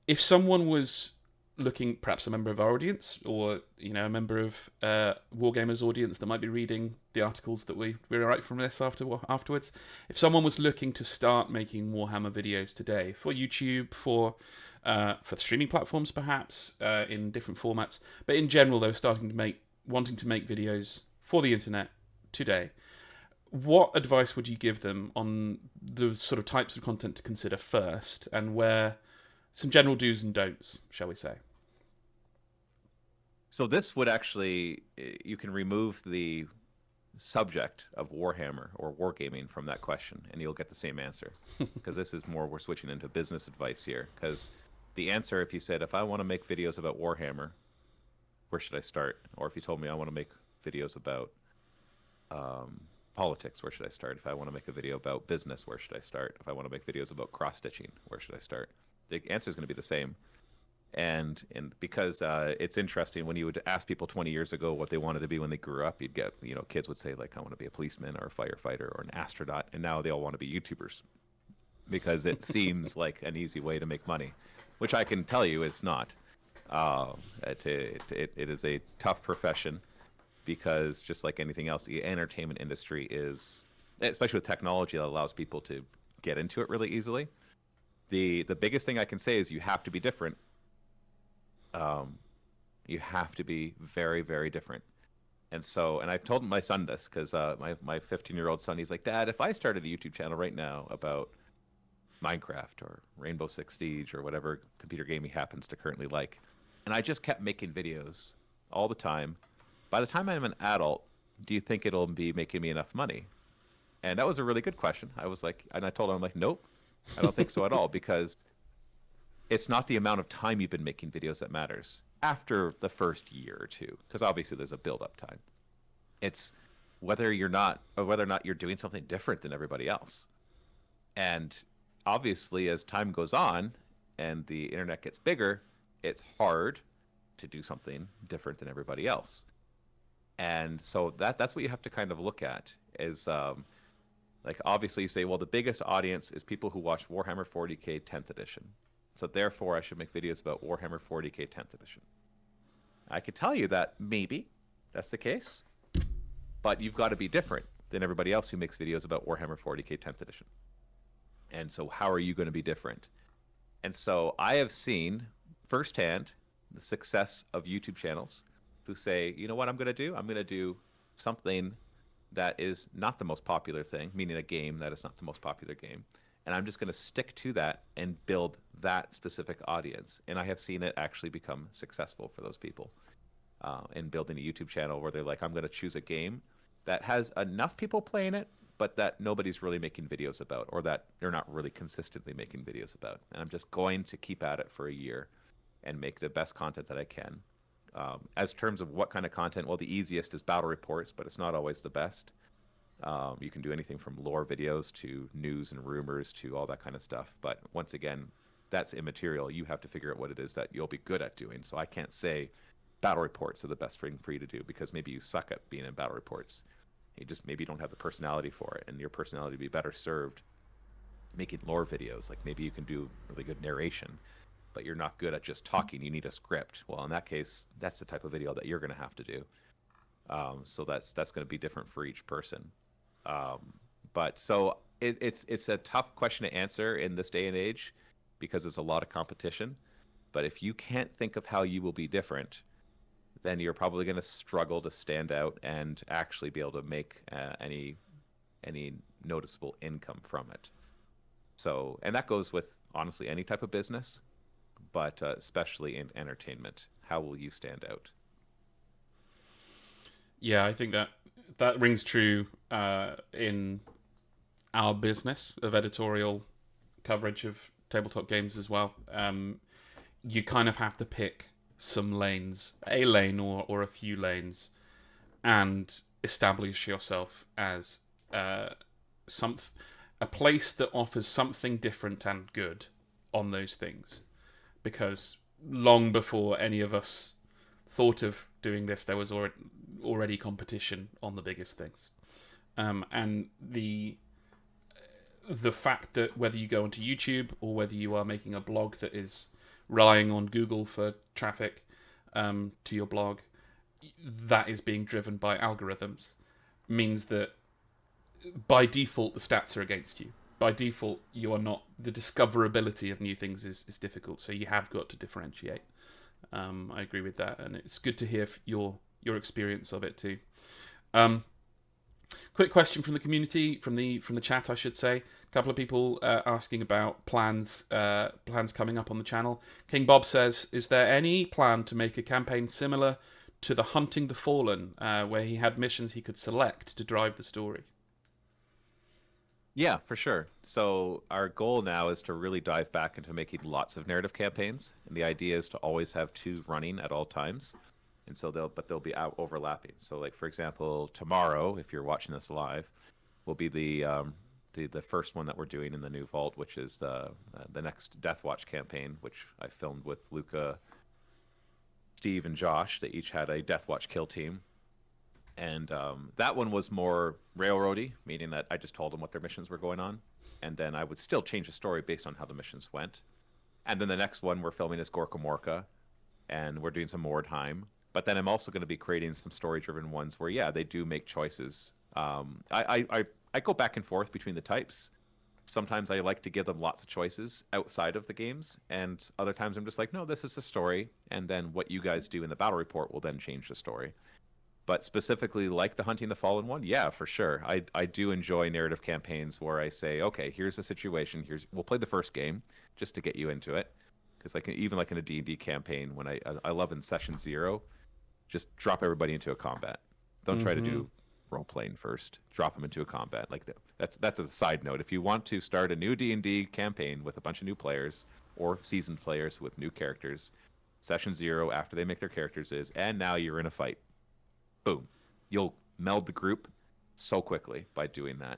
if someone was looking, perhaps a member of our audience, or a member of Wargamer's audience that might be reading the articles that we write from this afterwards, if someone was looking to start making Warhammer videos today for YouTube, for streaming platforms perhaps, in different formats, but in general they were wanting to make videos for the internet today, what advice would you give them on the sort of types of content to consider first, and where some general do's and don'ts, shall we say? So this would actually, you can remove the subject of Warhammer or wargaming from that question, and you'll get the same answer. Because this is more, we're switching into business advice here. Because the answer, if you said, if I want to make videos about Warhammer, where should I start? Or if you told me I want to make videos about politics, where should I start? If I want to make a video about business, where should I start? If I want to make videos about cross-stitching, where should I start? The answer is going to be the same. And because it's interesting, when you would ask people 20 years ago what they wanted to be when they grew up, you'd get, kids would say, like, I want to be a policeman or a firefighter or an astronaut. And now they all want to be YouTubers because it seems like an easy way to make money, which I can tell you it's not. It is a tough profession, because just like anything else, the entertainment industry is, especially with technology that allows people to get into it really easily. The biggest thing I can say is you have to be different. You have to be very, very different. And I've told my son this, because my 15-year-old son, he's like, Dad, if I started a YouTube channel right now about Minecraft or Rainbow Six Siege or whatever computer game he happens to currently like, and I just kept making videos all the time, by the time I'm an adult, do you think it'll be making me enough money? And that was a really good question. I told him, I'm like, nope, I don't think so at all, because it's not the amount of time you've been making videos that matters after the first year or two, because obviously there's a build-up time. It's whether or not you're doing something different than everybody else. And obviously, as time goes on and the internet gets bigger, it's hard to do something different than everybody else. And so that's what you have to kind of look at is, like, obviously you say, well, the biggest audience is people who watch Warhammer 40k 10th edition. So therefore I should make videos about Warhammer 40k 10th edition. I could tell you that maybe that's the case, but you've got to be different than everybody else who makes videos about Warhammer 40k 10th edition. And so how are you going to be different? And so I have seen firsthand the success of YouTube channels who say, you know what I'm going to do? I'm going to do something that is not the most popular thing, meaning a game that is not the most popular game. And I'm just going to stick to that and build that specific audience. And I have seen it actually become successful for those people in building a YouTube channel where they're like, I'm going to choose a game that has enough people playing it, but that nobody's really making videos about, or that they're not really consistently making videos about. And I'm just going to keep at it for a year and make the best content that I can. As terms of what kind of content, well, the easiest is battle reports, but it's not always the best. You can do anything from lore videos to news and rumors to all that kind of stuff. But once again, that's immaterial. You have to figure out what it is that you'll be good at doing. So I can't say battle reports are the best thing for you to do, because maybe you suck at being in battle reports. You just maybe don't have the personality for it, and your personality would be better served making lore videos. Like maybe you can do really good narration, but you're not good at just talking. You need a script. Well, in that case, that's the type of video that you're going to have to do. So that's going to be different for each person. But so it's a tough question to answer in this day and age, because there's a lot of competition. But if you can't think of how you will be different, then you're probably going to struggle to stand out and actually be able to make any noticeable income from it. So, and that goes with honestly any type of business, but especially in entertainment. How will you stand out? Yeah, I think that rings true in our business of editorial coverage of tabletop games as well. You kind of have to pick some lanes, a lane or a few lanes, and establish yourself as some a place that offers something different and good on those things. Because long before any of us thought of doing this, there was already competition on the biggest things, and the fact that whether you go onto YouTube or whether you are making a blog that is relying on Google for traffic to your blog, that is being driven by algorithms, means that by default the stats are against you. By default, you are not. The discoverability of new things is difficult, so you have got to differentiate. I agree with that, and it's good to hear your experience of it too. Quick question from the community, from the chat, I should say. A couple of people asking about plans coming up on the channel. King Bob says, "Is there any plan to make a campaign similar to the Hunting the Fallen, where he had missions he could select to drive the story?" Yeah, for sure. So our goal now is to really dive back into making lots of narrative campaigns, and the idea is to always have two running at all times. And so they'll be out overlapping. So like for example, tomorrow, if you're watching this live, will be the first one that we're doing in the new vault, which is the next Death Watch campaign, which I filmed with Luca, Steve, and Josh. They each had a Death Watch kill team. And that one was more railroady, meaning that I just told them what their missions were going on, and then I would still change the story based on how the missions went. And then the next one we're filming is Gorka Morka, and we're doing some Mordheim. But then I'm also going to be creating some story-driven ones where, yeah, they do make choices. I go back and forth between the types. Sometimes I like to give them lots of choices outside of the games, and other times I'm just like, no, this is the story, and then what you guys do in the battle report will then change the story. But specifically, like the Hunting the Fallen one, yeah, for sure. I do enjoy narrative campaigns where I say, okay, here's the situation. We'll play the first game just to get you into it, because even like in a D&D campaign, when I love in session 0, just drop everybody into a combat. Don't try to do role playing first. Drop them into a combat. Like that's a side note. If you want to start a new D&D campaign with a bunch of new players or seasoned players with new characters, session 0 after they make their characters is, and now you're in a fight. Boom. You'll meld the group so quickly by doing that.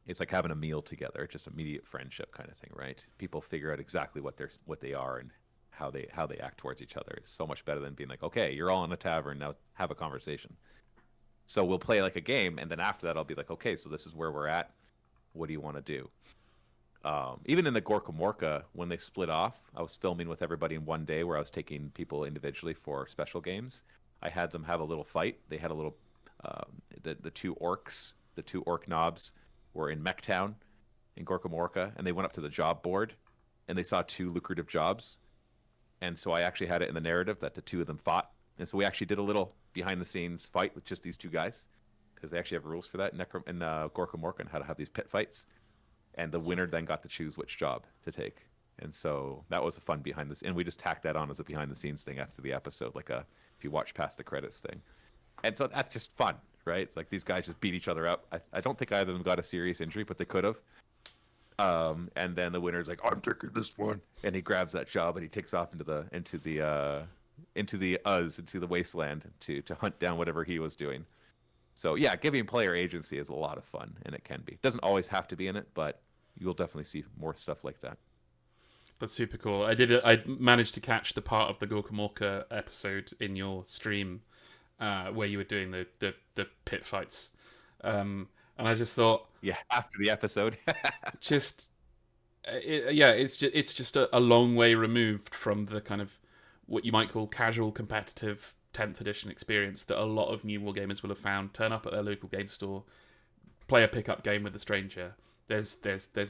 It's like having a meal together, just immediate friendship kind of thing, right? People figure out exactly what they are and how they act towards each other. It's so much better than being like, okay, you're all in a tavern, now have a conversation. So we'll play like a game, and then after that I'll be like, okay, so this is where we're at. What do you want to do? Even in the Gorka Morka, when they split off, I was filming with everybody in one day where I was taking people individually for special games. I had them have a little fight. They had a little, the two orcs, the two orc knobs were in Mechtown in Gorka Morka, and they went up to the job board, and they saw 2 lucrative jobs. And so I actually had it in the narrative that the 2 of them fought. And so we actually did a little behind-the-scenes fight with just these 2 guys, because they actually have rules for that in Gorka Morka and how to have these pit fights. And the winner then got to choose which job to take. And so that was a fun behind-the-scenes. And we just tacked that on as a behind-the-scenes thing after the episode, like if you watch past the credits thing. And so that's just fun, right? It's like these guys just beat each other up. I don't think either of them got a serious injury, but they could have. And then the winner's like, I'm taking this one. And he grabs that job and he takes off into the wasteland to hunt down whatever he was doing. So yeah, giving player agency is a lot of fun, and it can be. It doesn't always have to be in it, but you'll definitely see more stuff like that. That's super cool. I managed to catch the part of the Gorka Morka episode in your stream where you were doing the pit fights, and I just thought, yeah, after the episode, it's just a long way removed from the kind of what you might call casual competitive 10th edition experience that a lot of new wargamers will have found. Turn up at their local game store, play a pickup game with a stranger. There's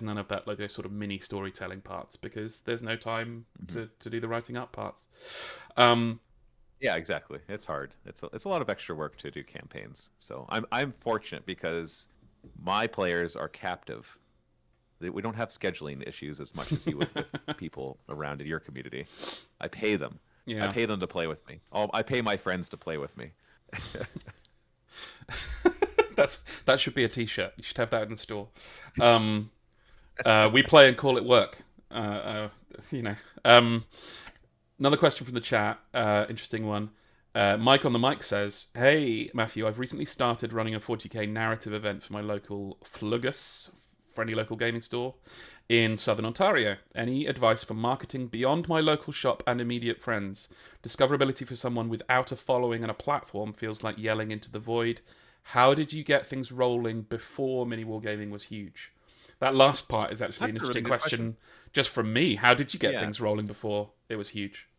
none of that, like those sort of mini storytelling parts, because there's no time to do the writing up parts. Yeah, exactly. It's hard. It's a lot of extra work to do campaigns. So I'm fortunate because My players are captive. We don't have scheduling issues as much as you would with people around in your community. I pay them. I Yeah. pay them to play with me. I pay my friends to play with me. That should be a T-shirt. You should have that in the store. We play and call it work. You know. Another question from the chat. Interesting one. Mike on the mic says, "Hey Matthew, I've recently started running a 40k narrative event for my local Flugus, friendly local gaming store in Southern Ontario. Any advice for marketing beyond my local shop and immediate friends? Discoverability for someone without a following and a platform feels like yelling into the void. How did you get things rolling before MiniWarGaming was huge?" That last part is actually That's an a really interesting good question just from me. How did you get Yeah. things rolling before it was huge?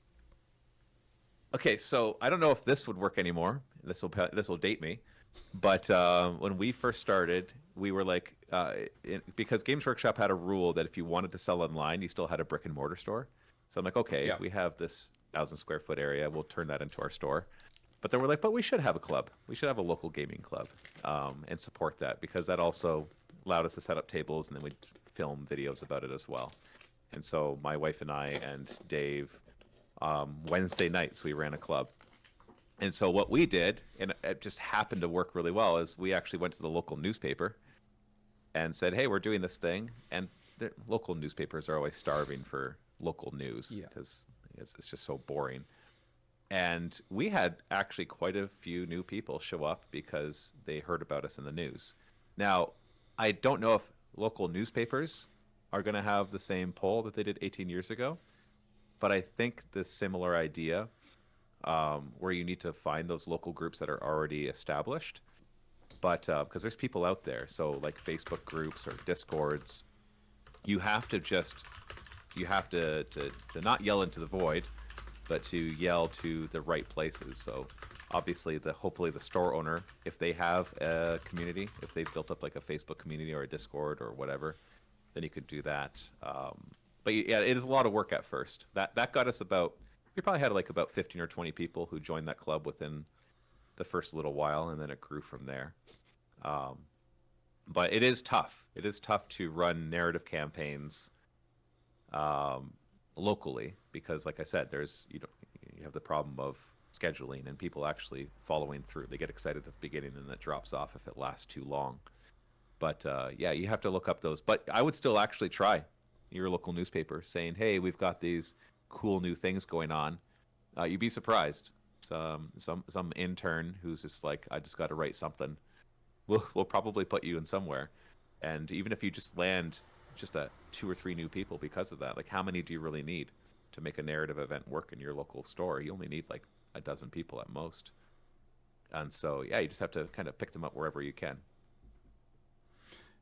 Okay, so I don't know if this would work anymore. This will date me, but when we first started, we were like, because Games Workshop had a rule that if you wanted to sell online, you still had a brick and mortar store. So I'm like, okay, Yeah. we have this 1,000 square foot area, we'll turn that into our store. But then we're like, but we should have a club. We should have a local gaming club, and support that, because that also allowed us to set up tables, and then we'd film videos about it as well. And so my wife and I and Dave, Wednesday nights we ran a club. And so what we did, and it just happened to work really well, is we actually went to the local newspaper and said, hey, we're doing this thing. And the local newspapers are always starving for local news because it's just so boring. And we had actually quite a few new people show up because they heard about us in the news. Now, I don't know if local newspapers are going to have the same pull that they did 18 years ago, but I think the similar idea, where you need to find those local groups that are already established, but because there's people out there, so like Facebook groups or Discords, you have to not yell into the void, but to yell to the right places. So obviously, hopefully the store owner, if they have a community, if they've built up like a Facebook community or a Discord or whatever, then you could do that. But yeah, it is a lot of work at first. That got us we probably had like about 15 or 20 people who joined that club within the first little while, and then it grew from there. But it is tough. It is tough to run narrative campaigns locally, because like I said, you have the problem of scheduling and people actually following through. They get excited at the beginning and it drops off if it lasts too long. But yeah, you have to look up those. But I would still actually try your local newspaper saying, hey, we've got these cool new things going on. You'd be surprised. Some intern who's just like, I just got to write something. We'll probably put you in somewhere. And even if you just land just 2 or 3 new people because of that, like how many do you really need to make a narrative event work in your local store? You only need like a dozen people at most. And so yeah, you just have to kind of pick them up wherever you can.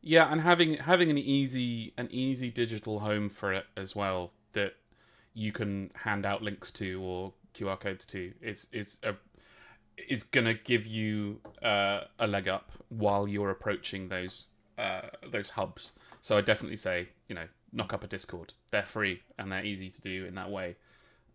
Yeah, and having an easy digital home for it as well that you can hand out links to or QR codes to is gonna give you a leg up while you're approaching those hubs. So I definitely say, knock up a Discord. They're free and they're easy to do in that way.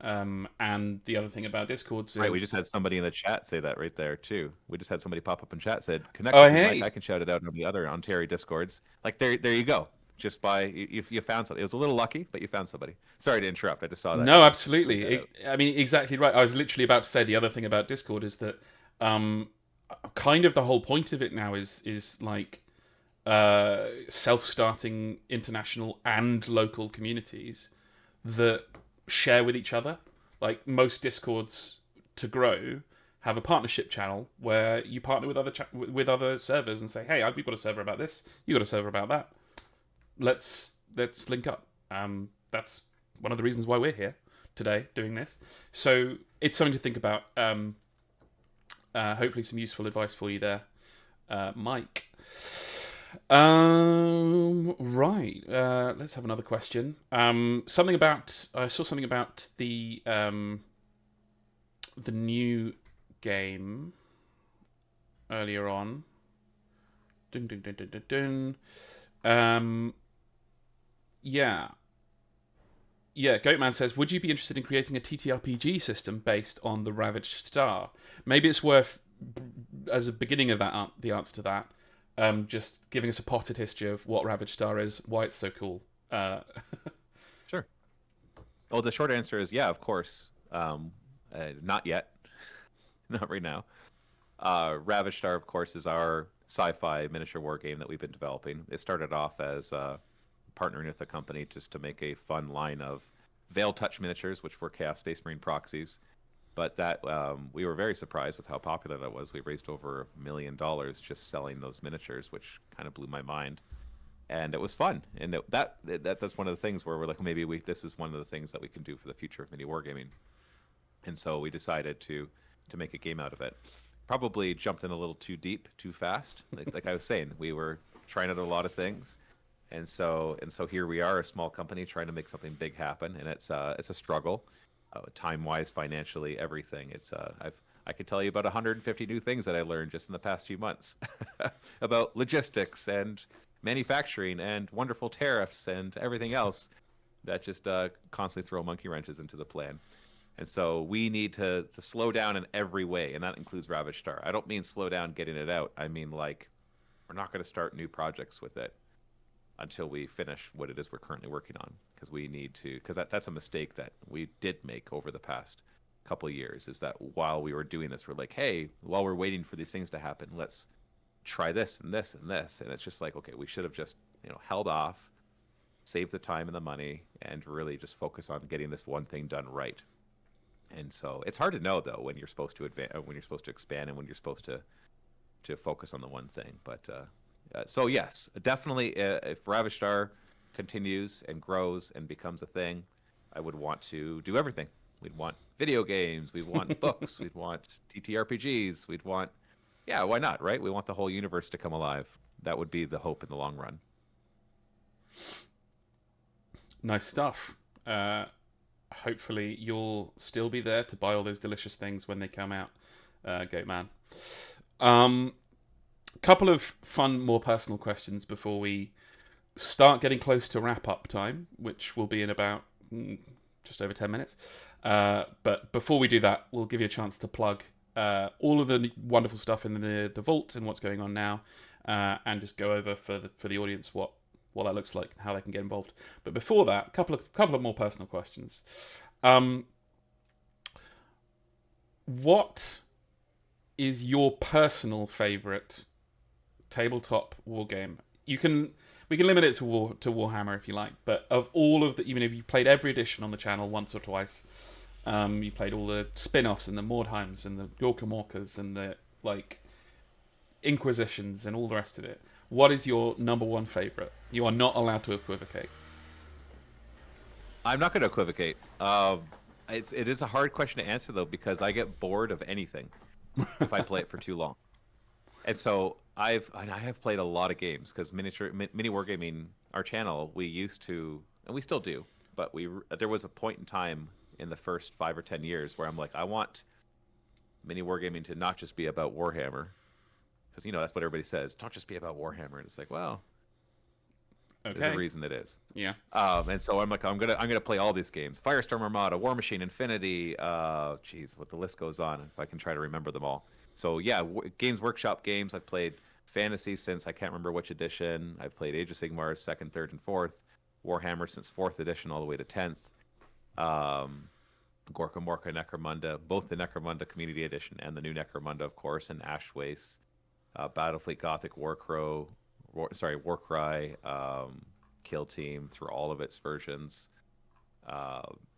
And the other thing about Discords is... Right, we just had somebody in the chat say that right there, too. We just had somebody pop up in chat, said, connect Oh, with me, hey. Mike. I can shout it out on the other Ontario Discords. Like, there you go. Just you found something. It was a little lucky, but you found somebody. Sorry to interrupt. I just saw that. No, absolutely. I mean, exactly right. I was literally about to say the other thing about Discord is that kind of the whole point of it now is like self-starting international and local communities that share with each other. Like most Discords to grow have a partnership channel where you partner with other servers and say, hey, we've got a server about this, you got a server about that. Let's link up. That's one of the reasons why we're here today doing this. So it's something to think about. Hopefully some useful advice for you there, Mike. Right. Let's have another question. I saw something about the new game earlier on. Dun, dun, dun, dun, dun, dun. Yeah, Goatman says, would you be interested in creating a TTRPG system based on the Ravaged Star? Maybe it's worth, as a beginning of that, the answer to that, just giving us a potted history of what Ravage Star is, why it's so cool. Sure. Well, the short answer is yeah, of course. Not yet. Not right now. Ravage Star, of course, is our sci-fi miniature war game that we've been developing. It started off as partnering with a company just to make a fun line of Veil Touch miniatures, which were Chaos Space Marine proxies. But that we were very surprised with how popular that was. We raised over $1 million just selling those miniatures, which kind of blew my mind. And it was fun. And that's one of the things where we're like, maybe this is one of the things that we can do for the future of MiniWarGaming. And so we decided to make a game out of it. Probably jumped in a little too deep, too fast. Like I was saying, we were trying out a lot of things. And so here we are, a small company trying to make something big happen, and it's a struggle, time-wise, financially, everything. I could tell you about 150 new things that I learned just in the past few months about logistics and manufacturing and wonderful tariffs and everything else that just constantly throw monkey wrenches into the plan. And so we need to slow down in every way, and that includes Ravage Star. I don't mean slow down getting it out. I mean, like, we're not going to start new projects with it until we finish what it is we're currently working on, because we need to, because that's a mistake that we did make over the past couple of years, is that while we were doing this, we're like, hey, while we're waiting for these things to happen, let's try this and this and this. And it's just like, okay, we should have just, held off, saved the time and the money, and really just focus on getting this one thing done right. And so it's hard to know, though, when you're supposed to advance, when you're supposed to expand, and when you're supposed to focus on the one thing. But so yes, definitely, if Ravage Star continues and grows and becomes a thing, I would want to do everything. We'd want video games, we'd want books, we'd want TTRPGs, we'd want, yeah, why not, right? We want the whole universe to come alive. That would be the hope in the long run. Nice stuff. Hopefully you'll still be there to buy all those delicious things when they come out, Goat Man. Couple of fun, more personal questions before we start getting close to wrap-up time, which will be in about just over 10 minutes. But before we do that, we'll give you a chance to plug all of the wonderful stuff in the vault and what's going on now, and just go over for the audience what that looks like and how they can get involved. But before that, a couple of more personal questions. What is your personal favourite tabletop war game? We can limit it to Warhammer if you like, but of all of the, even if you've played every edition on the channel once or twice, you played all the spin-offs and the Mordheims and the Gorkamorkas and the Inquisitions and all the rest of it, what is your number one favourite? You are not allowed to equivocate. I'm not going to equivocate. It is a hard question to answer, though, because I get bored of anything if I play it for too long. And so I have played a lot of games, because MiniWarGaming, our channel, we used to, and we still do, but there was a point in time in the first 5 or 10 years where I'm like, I want MiniWarGaming to not just be about Warhammer, because that's what everybody says. Don't just be about Warhammer. And it's like, well, okay, there's a reason it is. Yeah. And so I'm like, I'm gonna play all these games: Firestorm Armada, War Machine, Infinity. What the list goes on. If I can try to remember them all. So yeah, Games Workshop games. I've played Fantasy since I can't remember which edition. I've played Age of Sigmar 2nd, 3rd, and 4th. Warhammer since 4th edition all the way to 10th. Gorka Morka, Necromunda, both the Necromunda Community Edition and the new Necromunda, of course, and Ash Waste. Battlefleet Gothic, Warcry, Kill Team, through all of its versions,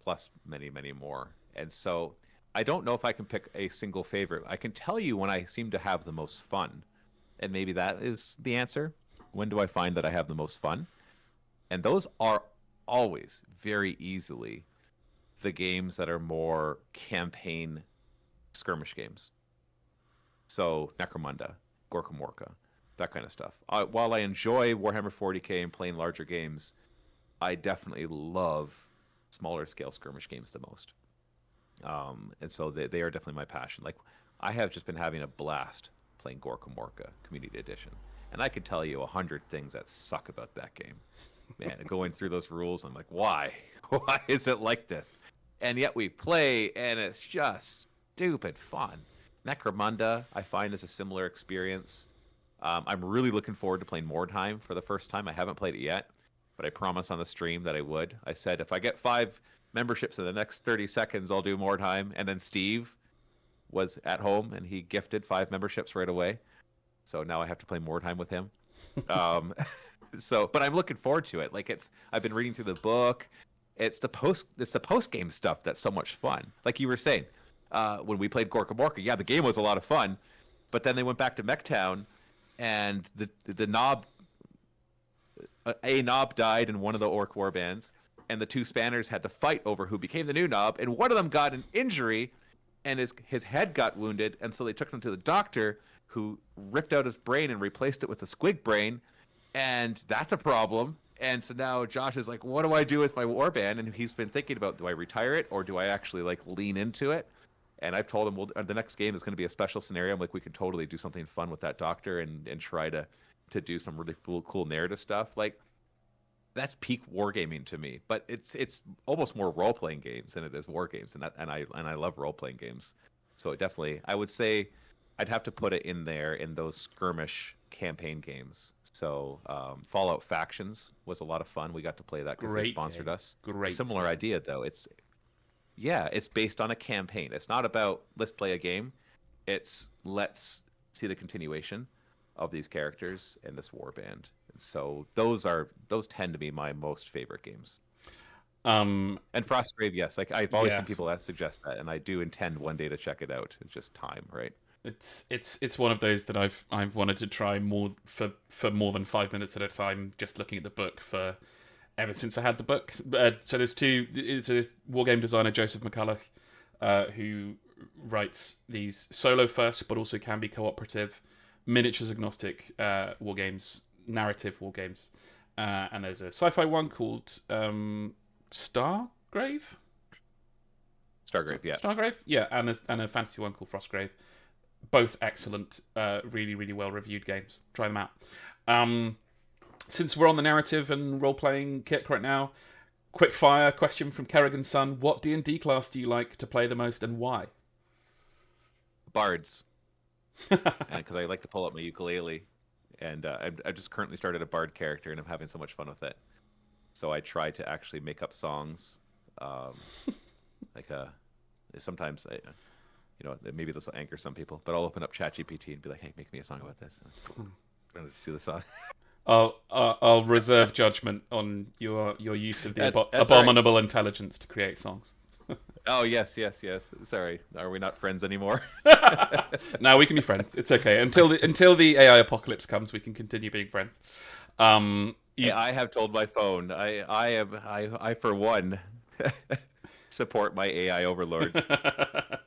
plus many, many more. And so I don't know if I can pick a single favorite. I can tell you when I seem to have the most fun, and maybe that is the answer. When do I find that I have the most fun? And those are always very easily the games that are more campaign skirmish games. So Necromunda, Gorka Morka, that kind of stuff. While I enjoy Warhammer 40k and playing larger games, I definitely love smaller scale skirmish games the most. And so they are definitely my passion. Like, I have just been having a blast playing Gorka Morka Community Edition. And I could tell you 100 things that suck about that game. Man, going through those rules, I'm like, why? Why is it like this? And yet we play, and it's just stupid fun. Necromunda, I find, is a similar experience. I'm really looking forward to playing Mordheim for the first time. I haven't played it yet, but I promised on the stream that I would. I said if I get 5 memberships in the next 30 seconds, I'll do Mordheim. And then Steve was at home and he gifted 5 memberships right away. So now I have to play Mordheim with him. But I'm looking forward to it. Like I've been reading through the book. It's the post game stuff that's so much fun. Like you were saying, when we played Gorka Morka, yeah, the game was a lot of fun, but then they went back to Mechtown, and the knob, a knob died in one of the orc war bands, and the 2 spanners had to fight over who became the new knob, and one of them got an injury, and his head got wounded, and so they took him to the doctor, who ripped out his brain and replaced it with a squig brain, and that's a problem. And so now Josh is like, what do I do with my warband? And he's been thinking about, do I retire it or do I actually like lean into it? And I've told him, well, the next game is going to be a special scenario. I'm like, we could totally do something fun with that doctor and try to do some really cool narrative stuff. Like that's peak wargaming to me. But it's almost more role playing games than it is war games, and I love role playing games. So it definitely, I would say, I'd have to put it in there in those skirmish campaign games. So Fallout Factions was a lot of fun. We got to play that because they sponsored us. Great. Similar idea though. It's based on a campaign. It's not about let's play a game. It's let's see the continuation of these characters in this warband. And so those tend to be my most favorite games. And Frostgrave, yes. Like I've always seen people that suggest that, and I do intend one day to check it out. It's just time, right? It's one of those that I've wanted to try more for more than 5 minutes at a time, just looking at the book for ever since I had the book. So there's this wargame designer Joseph McCulloch, who writes these solo first, but also can be cooperative, miniatures agnostic wargames, narrative wargames. And there's a sci-fi one called Stargrave, yeah, and a fantasy one called Frostgrave. Both excellent, really, really well-reviewed games. Try them out. Since we're on the narrative and role-playing kick right now, quick fire question from Kerrigan's son. What D&D class do you like to play the most and why? Bards. Because I like to pull up my ukulele. And I've just currently started a bard character, and I'm having so much fun with it. So I try to actually make up songs. Sometimes... maybe this will anchor some people, but I'll open up ChatGPT and be like, "Hey, make me a song about this." I'm gonna just do the song. I'll reserve judgment on your use of the that's abominable intelligence to create songs. Oh yes. Sorry, are we not friends anymore? No, we can be friends. It's okay until the AI apocalypse comes. We can continue being friends. I have told my phone. I for one support my AI overlords.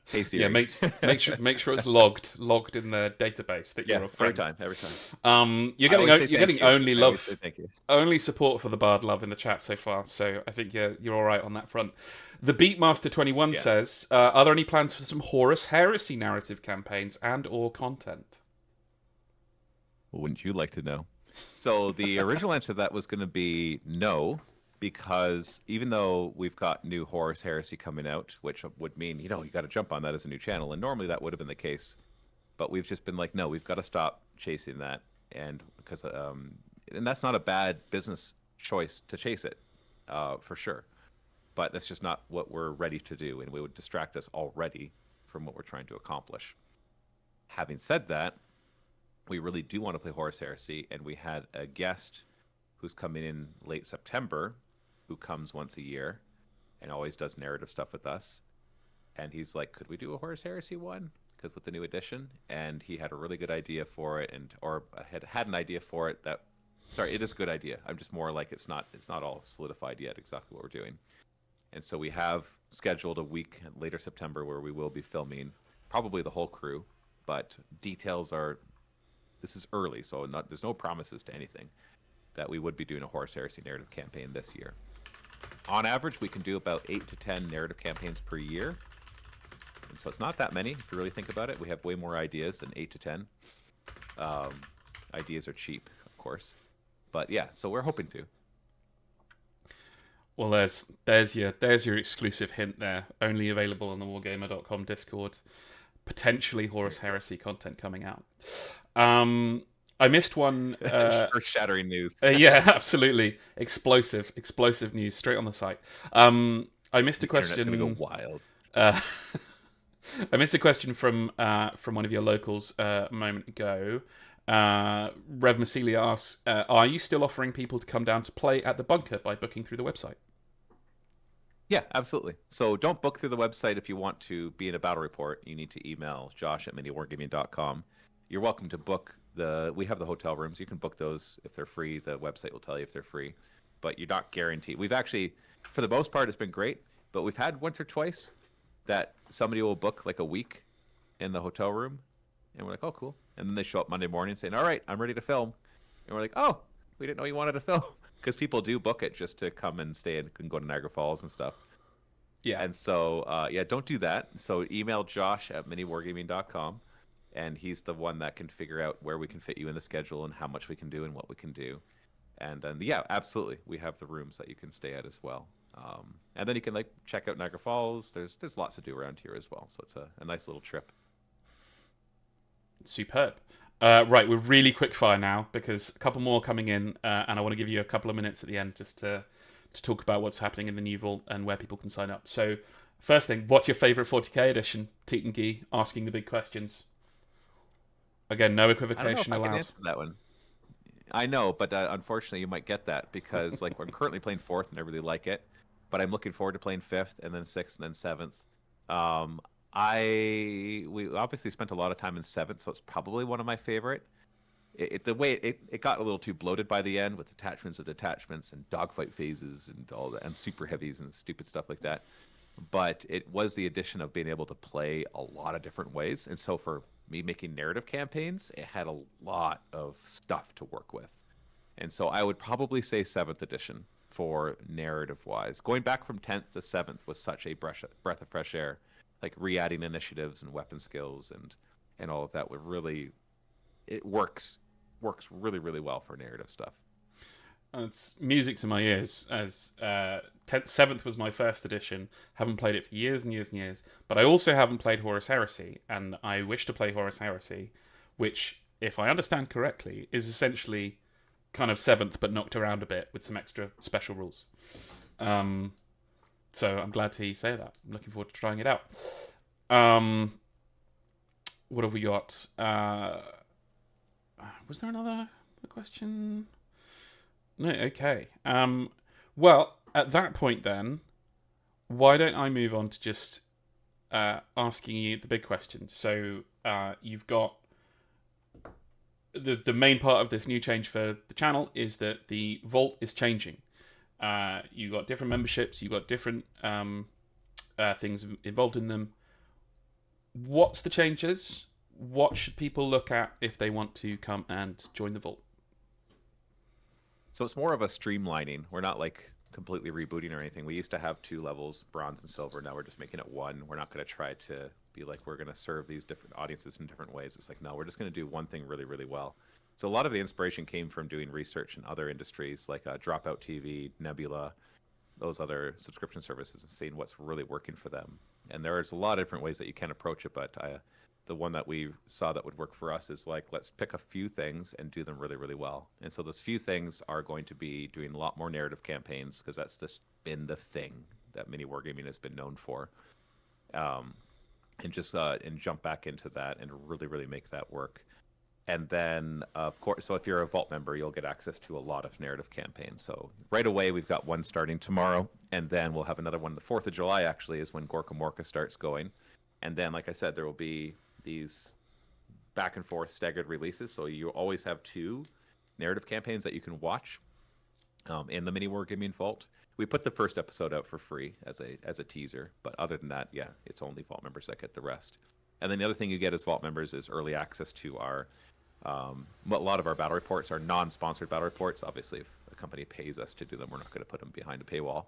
Hey Siri. Yeah, make sure it's logged in the database that you're a friend. Every time. You're getting only love, only only support for the Bard love in the chat so far. So I think you're all right on that front. The Beatmaster21 says, "Are there any plans for some Horus Heresy narrative campaigns and/or content?" Wouldn't you like to know? So the original answer to that was going to be no. Because even though we've got new Horus Heresy coming out, which would mean, you got to jump on that as a new channel, and normally that would have been the case, but we've just been like, no, we've got to stop chasing that, and because and that's not a bad business choice to chase it, for sure, but that's just not what we're ready to do, and it would distract us already from what we're trying to accomplish. Having said that, we really do want to play Horus Heresy, and we had a guest who's coming in late September, who comes once a year and always does narrative stuff with us. And he's like, could we do a Horus Heresy one? Because with the new edition, and he had a really good idea for it, or had an idea for it that, it is a good idea. I'm just more like, it's not all solidified yet exactly what we're doing. And so we have scheduled a week later September where we will be filming probably the whole crew, but this is early, so there's no promises to anything, that we would be doing a Horus Heresy narrative campaign this year. On average, we can do about 8 to 10 narrative campaigns per year. And so it's not that many, if you really think about it. We have way more ideas than 8 to 10. Ideas are cheap, of course. But yeah, so we're hoping to. Well, there's your exclusive hint there. Only available on the Wargamer.com Discord. Potentially Horus Heresy content coming out. I missed one. Earth-shattering news. Yeah, absolutely. Explosive news straight on the site. I missed a The internet's gonna go question. wild. Uh, I missed a question from one of your locals a moment ago. Rev Macelia asks, "Are you still offering people to come down to play at the bunker by booking through the website?" Yeah, absolutely. So don't book through the website if you want to be in a battle report. You need to email josh@miniwargaming.com. You're welcome to book we have the hotel rooms. You can book those if they're free. The website will tell you if they're free, but you're not guaranteed. We've actually, for the most part, it's been great, but we've had once or twice that somebody will book like a week in the hotel room, and we're like, oh, cool. And then they show up Monday morning saying, all right, I'm ready to film. And we're like, oh, we didn't know you wanted to film. Because people do book it just to come and stay and can go to Niagara Falls and stuff. Yeah. And so, yeah, don't do that. So email josh@miniwargaming.com, and he's the one that can figure out where we can fit you in the schedule and how much we can do and what we can do. And yeah, absolutely, we have the rooms that you can stay at as well. And then you can like check out Niagara Falls. There's lots to do around here as well. So it's a nice little trip. Superb. Right, we're really quick fire now because a couple more coming in, and I want to give you a couple of minutes at the end just to talk about what's happening in the new vault and where people can sign up. So, first thing, what's your favourite 40k edition? Teton Gee asking the big questions. Again, no equivocation I don't know if I allowed. can answer that one. I know, but unfortunately, you might get that because like I'm currently playing 4th and I really like it, but I'm looking forward to playing 5th and then 6th and then 7th. We obviously spent a lot of time in 7th, so it's probably one of my favorite. The way it got a little too bloated by the end with attachments of detachments and dogfight phases and all that and super heavies and stupid stuff like that. But it was the addition of being able to play a lot of different ways, and so for me making narrative campaigns, it had a lot of stuff to work with. And so I would probably say 7th edition for narrative wise. Going back from 10th to 7th was such a breath of fresh air, like re-adding initiatives and weapon skills and all of that would really, it works really, really well for narrative stuff. It's music to my ears, as 7th was my first edition. Haven't played it for years and years and years. But I also haven't played Horus Heresy, and I wish to play Horus Heresy, which, if I understand correctly, is essentially kind of 7th but knocked around a bit with some extra special rules. So I'm glad to say that. I'm looking forward to trying it out. What have we got? Was there another question? No, okay. Well, at that point then, why don't I move on to just asking you the big question? So you've got the main part of this new change for the channel is that the vault is changing. You got different memberships, you got different things involved in them. What's the changes? What should people look at if they want to come and join the vault? So it's more of a streamlining. We're not like completely rebooting or anything. We used to have 2 levels, bronze and silver. Now we're just making it 1. We're not going to try to be like we're going to serve these different audiences in different ways. It's like, no, we're just going to do one thing really, really well. So a lot of the inspiration came from doing research in other industries like Dropout TV, Nebula, those other subscription services, and seeing what's really working for them. And there's a lot of different ways that you can approach it, but the one that we saw that would work for us is like, let's pick a few things and do them really, really well. And so those few things are going to be doing a lot more narrative campaigns because that's just been the thing that MiniWarGaming has been known for. And just and jump back into that and really, really make that work. And then, of course, so if you're a Vault member, you'll get access to a lot of narrative campaigns. So right away, we've got one starting tomorrow, and then we'll have another one. The 4th of July, actually, is when Gorka Morka starts going. And then, like I said, there will be these back and forth staggered releases. So you always have 2 narrative campaigns that you can watch in the MiniWarGaming Vault. We put the first episode out for free as a teaser, but other than that, yeah, it's only Vault members that get the rest. And then the other thing you get as Vault members is early access to our a lot of our battle reports are non-sponsored battle reports. Obviously, if a company pays us to do them, we're not going to put them behind a paywall.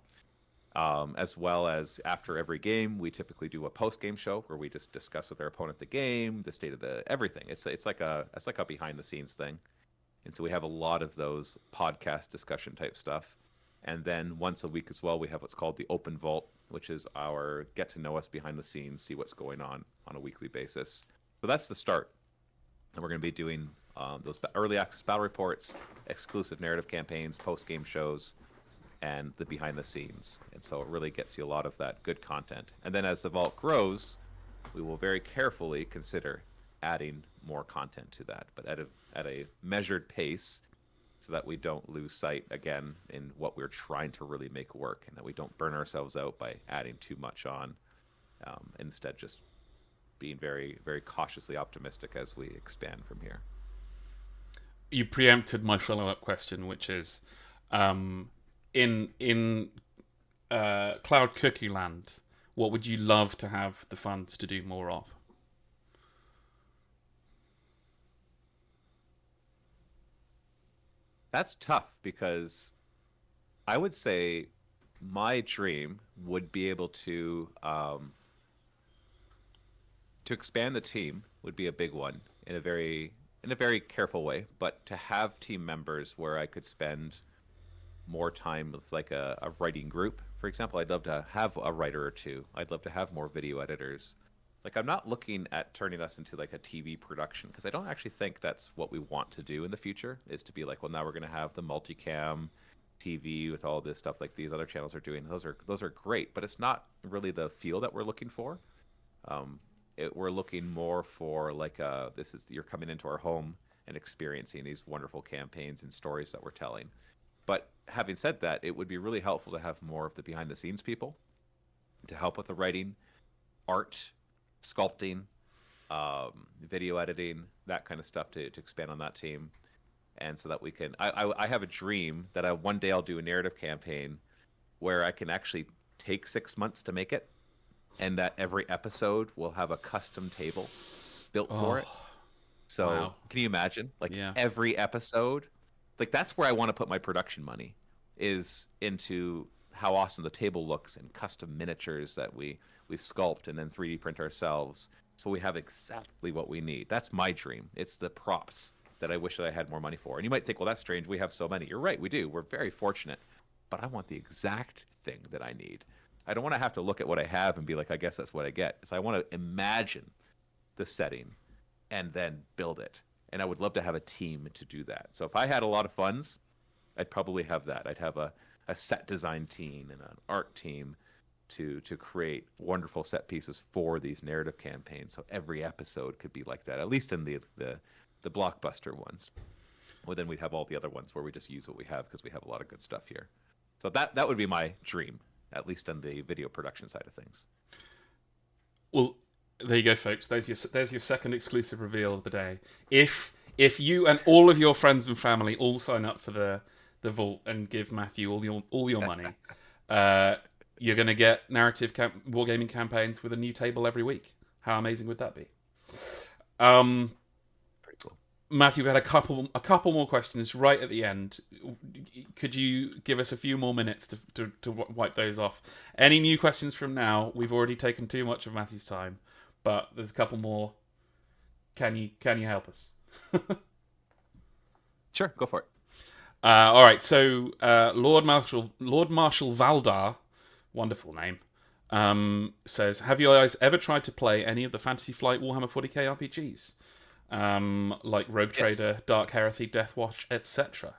As well as after every game, we typically do a post-game show where we just discuss with our opponent the game, the state of the everything. It's like a behind-the-scenes thing, and so we have a lot of those podcast discussion type stuff. And then once a week as well, we have what's called the Open Vault, which is our get to know us behind the scenes, see what's going on a weekly basis. So that's the start. And we're going to be doing those early access battle reports, exclusive narrative campaigns, post-game shows, and the behind the scenes. And so it really gets you a lot of that good content. And then as the vault grows, we will very carefully consider adding more content to that, but at a measured pace, so that we don't lose sight again in what we're trying to really make work, and that we don't burn ourselves out by adding too much on. Instead, just being very, very cautiously optimistic as we expand from here. You preempted my follow-up question, which is, in Cloud Cookie Land, what would you love to have the funds to do more of? That's tough, because I would say my dream would be able to expand the team would be a big one in a very careful way, but to have team members where I could spend more time with like a writing group, for example. I'd love to have a writer or two. I'd love to have more video editors. Like, I'm not looking at turning us into like a TV production, because I don't actually think that's what we want to do in the future, is to be like, well, now we're going to have the multicam TV with all this stuff like these other channels are doing. Those are great, but it's not really the feel that we're looking for. We're looking more for like you're coming into our home and experiencing these wonderful campaigns and stories that we're telling. But having said that, it would be really helpful to have more of the behind the scenes people to help with the writing, art, sculpting, video editing, that kind of stuff to expand on that team. And so that we can, I have a dream that one day I'll do a narrative campaign where I can actually take 6 months to make it, and that every episode will have a custom table built for it. So wow. Can you imagine? Like, Yeah. every episode, like, that's where I want to put my production money, is into how awesome the table looks and custom miniatures that we sculpt and then 3D print ourselves, so we have exactly what we need. That's my dream. It's the props that I wish that I had more money for. And you might think, well, that's strange. We have so many. You're right, we do. We're very fortunate. But I want the exact thing that I need. I don't want to have to look at what I have and be like, I guess that's what I get. So I want to imagine the setting and then build it. And I would love to have a team to do that. So if I had a lot of funds, I'd probably have that. I'd have a set design team and an art team to create wonderful set pieces for these narrative campaigns. So every episode could be like that, at least in the blockbuster ones. Well, then we'd have all the other ones where we just use what we have, because we have a lot of good stuff here. So that would be my dream, at least on the video production side of things. Well, there you go, folks. There's your second exclusive reveal of the day. If you and all of your friends and family all sign up for the vault and give Matthew all your money, you're going to get narrative wargaming campaigns with a new table every week. How amazing would that be? Pretty cool. Matthew, we had a couple more questions right at the end. Could you give us a few more minutes to wipe those off? Any new questions from now? We've already taken too much of Matthew's time, but there's a couple more. Can you help us? Sure, go for it. All right. So Lord Marshal Valdar, wonderful name, says, have you guys ever tried to play any of the Fantasy Flight Warhammer 40k RPGs? Like Rogue Trader, Dark Heresy, Deathwatch, etc.?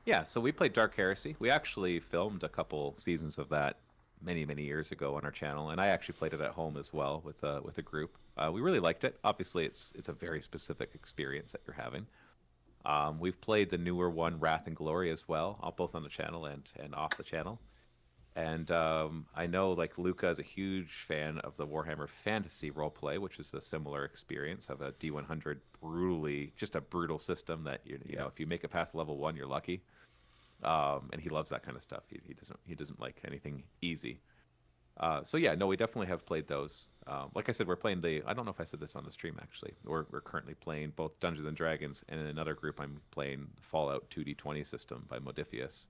Yeah, so we played Dark Heresy. We actually filmed a couple seasons of that many, many years ago on our channel, and I actually played it at home as well with a group. We really liked it. Obviously, it's a very specific experience that you're having. We've played the newer one, Wrath and Glory, as well, both on the channel and off the channel. And I know, like, Luca is a huge fan of the Warhammer Fantasy roleplay, which is a similar experience of a D100 just a brutal system that you know, if you make it past level 1, you're lucky. And he loves that kind of stuff. He doesn't like anything easy. So yeah, no, we definitely have played those. Like I said, we're playing I don't know if I said this on the stream, actually. We're currently playing both Dungeons and Dragons, and in another group I'm playing Fallout 2D20 system by Modifius.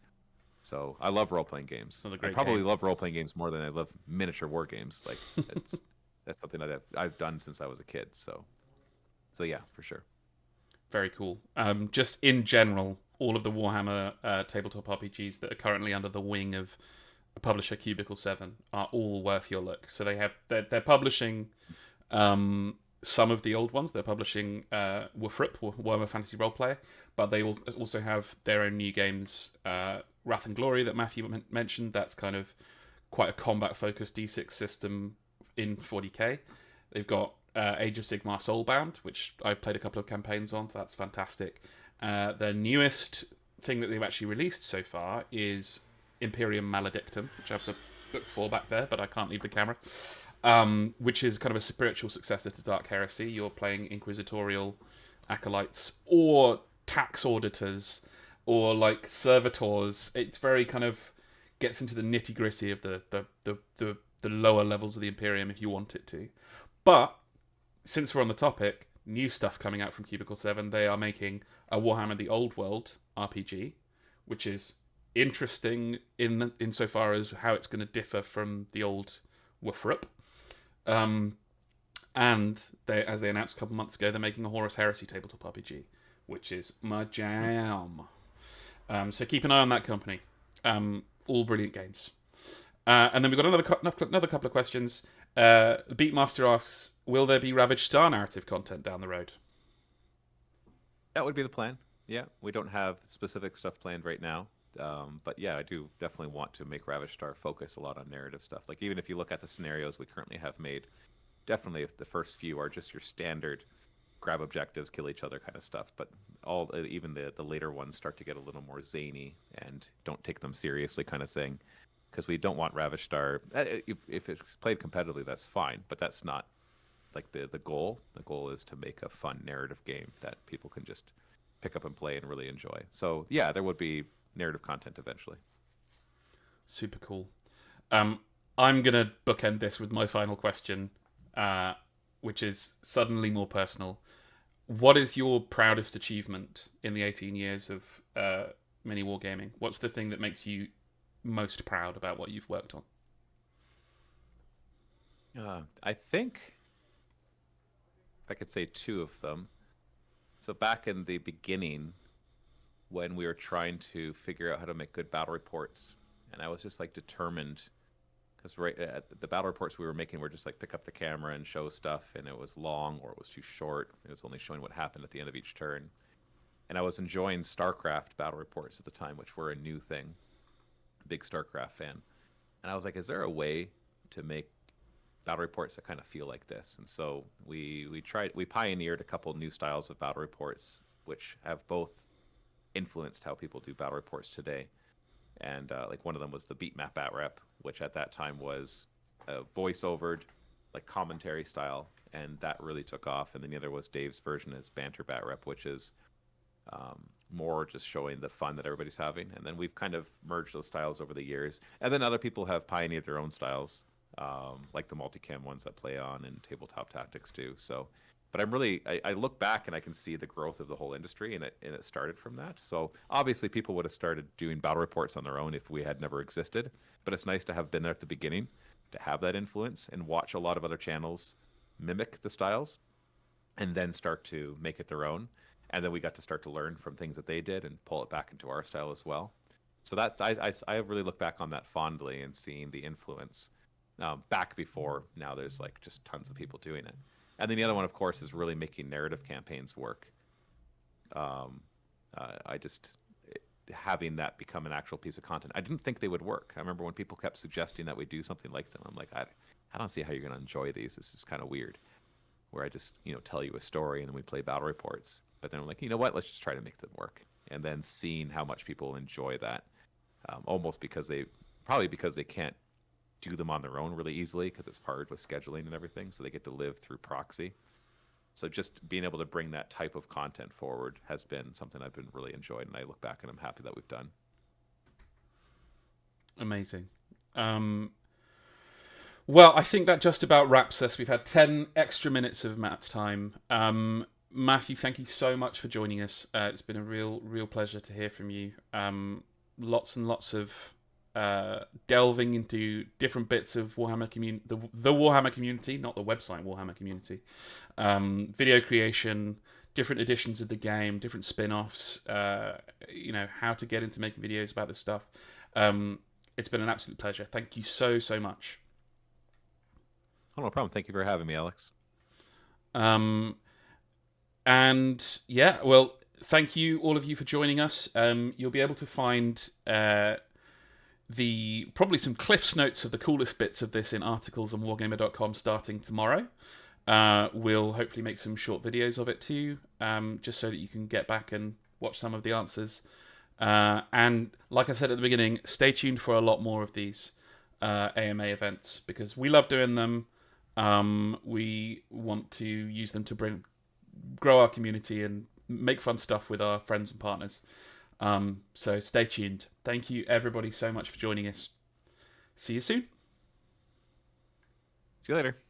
So I love role-playing games. I probably love role-playing games more than I love miniature war games. Like, that's something that I've done since I was a kid. So yeah, for sure. Very cool. Just in general, all of the Warhammer tabletop RPGs that are currently under the wing of publisher Cubicle 7 are all worth your look. So they're publishing some of the old ones. They're publishing Wufrip, Warhammer Fantasy Roleplayer, but they also have their own new games, Wrath and Glory that Matthew mentioned. That's kind of quite a combat-focused D6 system in 40k. They've got Age of Sigmar Soulbound, which I've played a couple of campaigns on. That's fantastic. Their newest thing that they've actually released so far is Imperium Maledictum, which I have the book for back there, but I can't leave the camera. Which is kind of a spiritual successor to Dark Heresy. You're playing inquisitorial acolytes or tax auditors or like servitors. It's very kind of gets into the nitty gritty of the lower levels of the Imperium if you want it to. But since we're on the topic, new stuff coming out from Cubicle 7. They are making a Warhammer the Old World RPG, which is interesting insofar as how it's going to differ from the old Wufrup. And they, as they announced a couple months ago, they're making a Horus Heresy tabletop RPG, which is my jam. So keep an eye on that company. All brilliant games. And then we've got another couple of questions. Beatmaster asks, will there be Ravaged Star narrative content down the road? That would be the plan. Yeah, we don't have specific stuff planned right now. But yeah, I do definitely want to make Ravaged Star focus a lot on narrative stuff. Like even if you look at the scenarios we currently have made, definitely if the first few are just your standard grab objectives, kill each other kind of stuff. But even the later ones start to get a little more zany and don't take them seriously kind of thing. Because we don't want Ravaged Star. If it's played competitively, that's fine. But that's not like the goal. The goal is to make a fun narrative game that people can just pick up and play and really enjoy. So yeah, there would be narrative content eventually. Super cool. I'm gonna bookend this with my final question, which is suddenly more personal. What is your proudest achievement in the 18 years of MiniWarGaming? What's the thing that makes you most proud about what you've worked on? I think I could say two of them. So back in the beginning, when we were trying to figure out how to make good battle reports, and I was just like determined, because the battle reports we were making were just like pick up the camera and show stuff, and it was long or it was too short. It was only showing what happened at the end of each turn. And I was enjoying StarCraft battle reports at the time, which were a new thing. Big StarCraft fan. And I was like, is there a way to make battle reports that kind of feel like this? And so we pioneered a couple new styles of battle reports, which have both influenced how people do battle reports today. And like one of them was the beat map bat rep, which at that time was voice-overed, like commentary style, and that really took off. And then the other was Dave's version as banter bat rep, which is more just showing the fun that everybody's having. And then we've kind of merged those styles over the years. And then other people have pioneered their own styles, like the multicam ones that play on and tabletop tactics too. So, but I look back and I can see the growth of the whole industry, and it started from that. So obviously people would have started doing battle reports on their own if we had never existed. But it's nice to have been there at the beginning, to have that influence and watch a lot of other channels mimic the styles and then start to make it their own. And then we got to start to learn from things that they did and pull it back into our style as well. So that I really look back on that fondly and seeing the influence back before. Now there's like just tons of people doing it. And then the other one, of course, is really making narrative campaigns work. Having that become an actual piece of content. I didn't think they would work. I remember when people kept suggesting that we do something like them. I'm like, I don't see how you're going to enjoy these. This is kind of weird. Where I just, tell you a story and then we play battle reports. But then I'm like, you know what? Let's just try to make them work. And then seeing how much people enjoy that, almost because they can't do them on their own really easily because it's hard with scheduling and everything. So they get to live through proxy. So just being able to bring that type of content forward has been something I've been really enjoyed. And I look back and I'm happy that we've done. Amazing. Well, I think that just about wraps us. We've had 10 extra minutes of Matt's time. Matthew, thank you so much for joining us. It's been a real pleasure to hear from you. Lots and lots of delving into different bits of Warhammer community, the Warhammer community, not the website Warhammer community. Video creation, different editions of the game, different spin-offs. How to get into making videos about this stuff. It's been an absolute pleasure. Thank you so much. Oh, no problem. Thank you for having me, Alex. And yeah, well, thank you all of you for joining us. You'll be able to find probably some Cliff's notes of the coolest bits of this in articles on wargamer.com starting tomorrow. We'll hopefully make some short videos of it too, just so that you can get back and watch some of the answers. And like I said at the beginning, stay tuned for a lot more of these AMA events, because we love doing them. We want to use them to grow our community and make fun stuff with our friends and partners. So stay tuned. Thank you everybody so much for joining us. See you soon. See you later.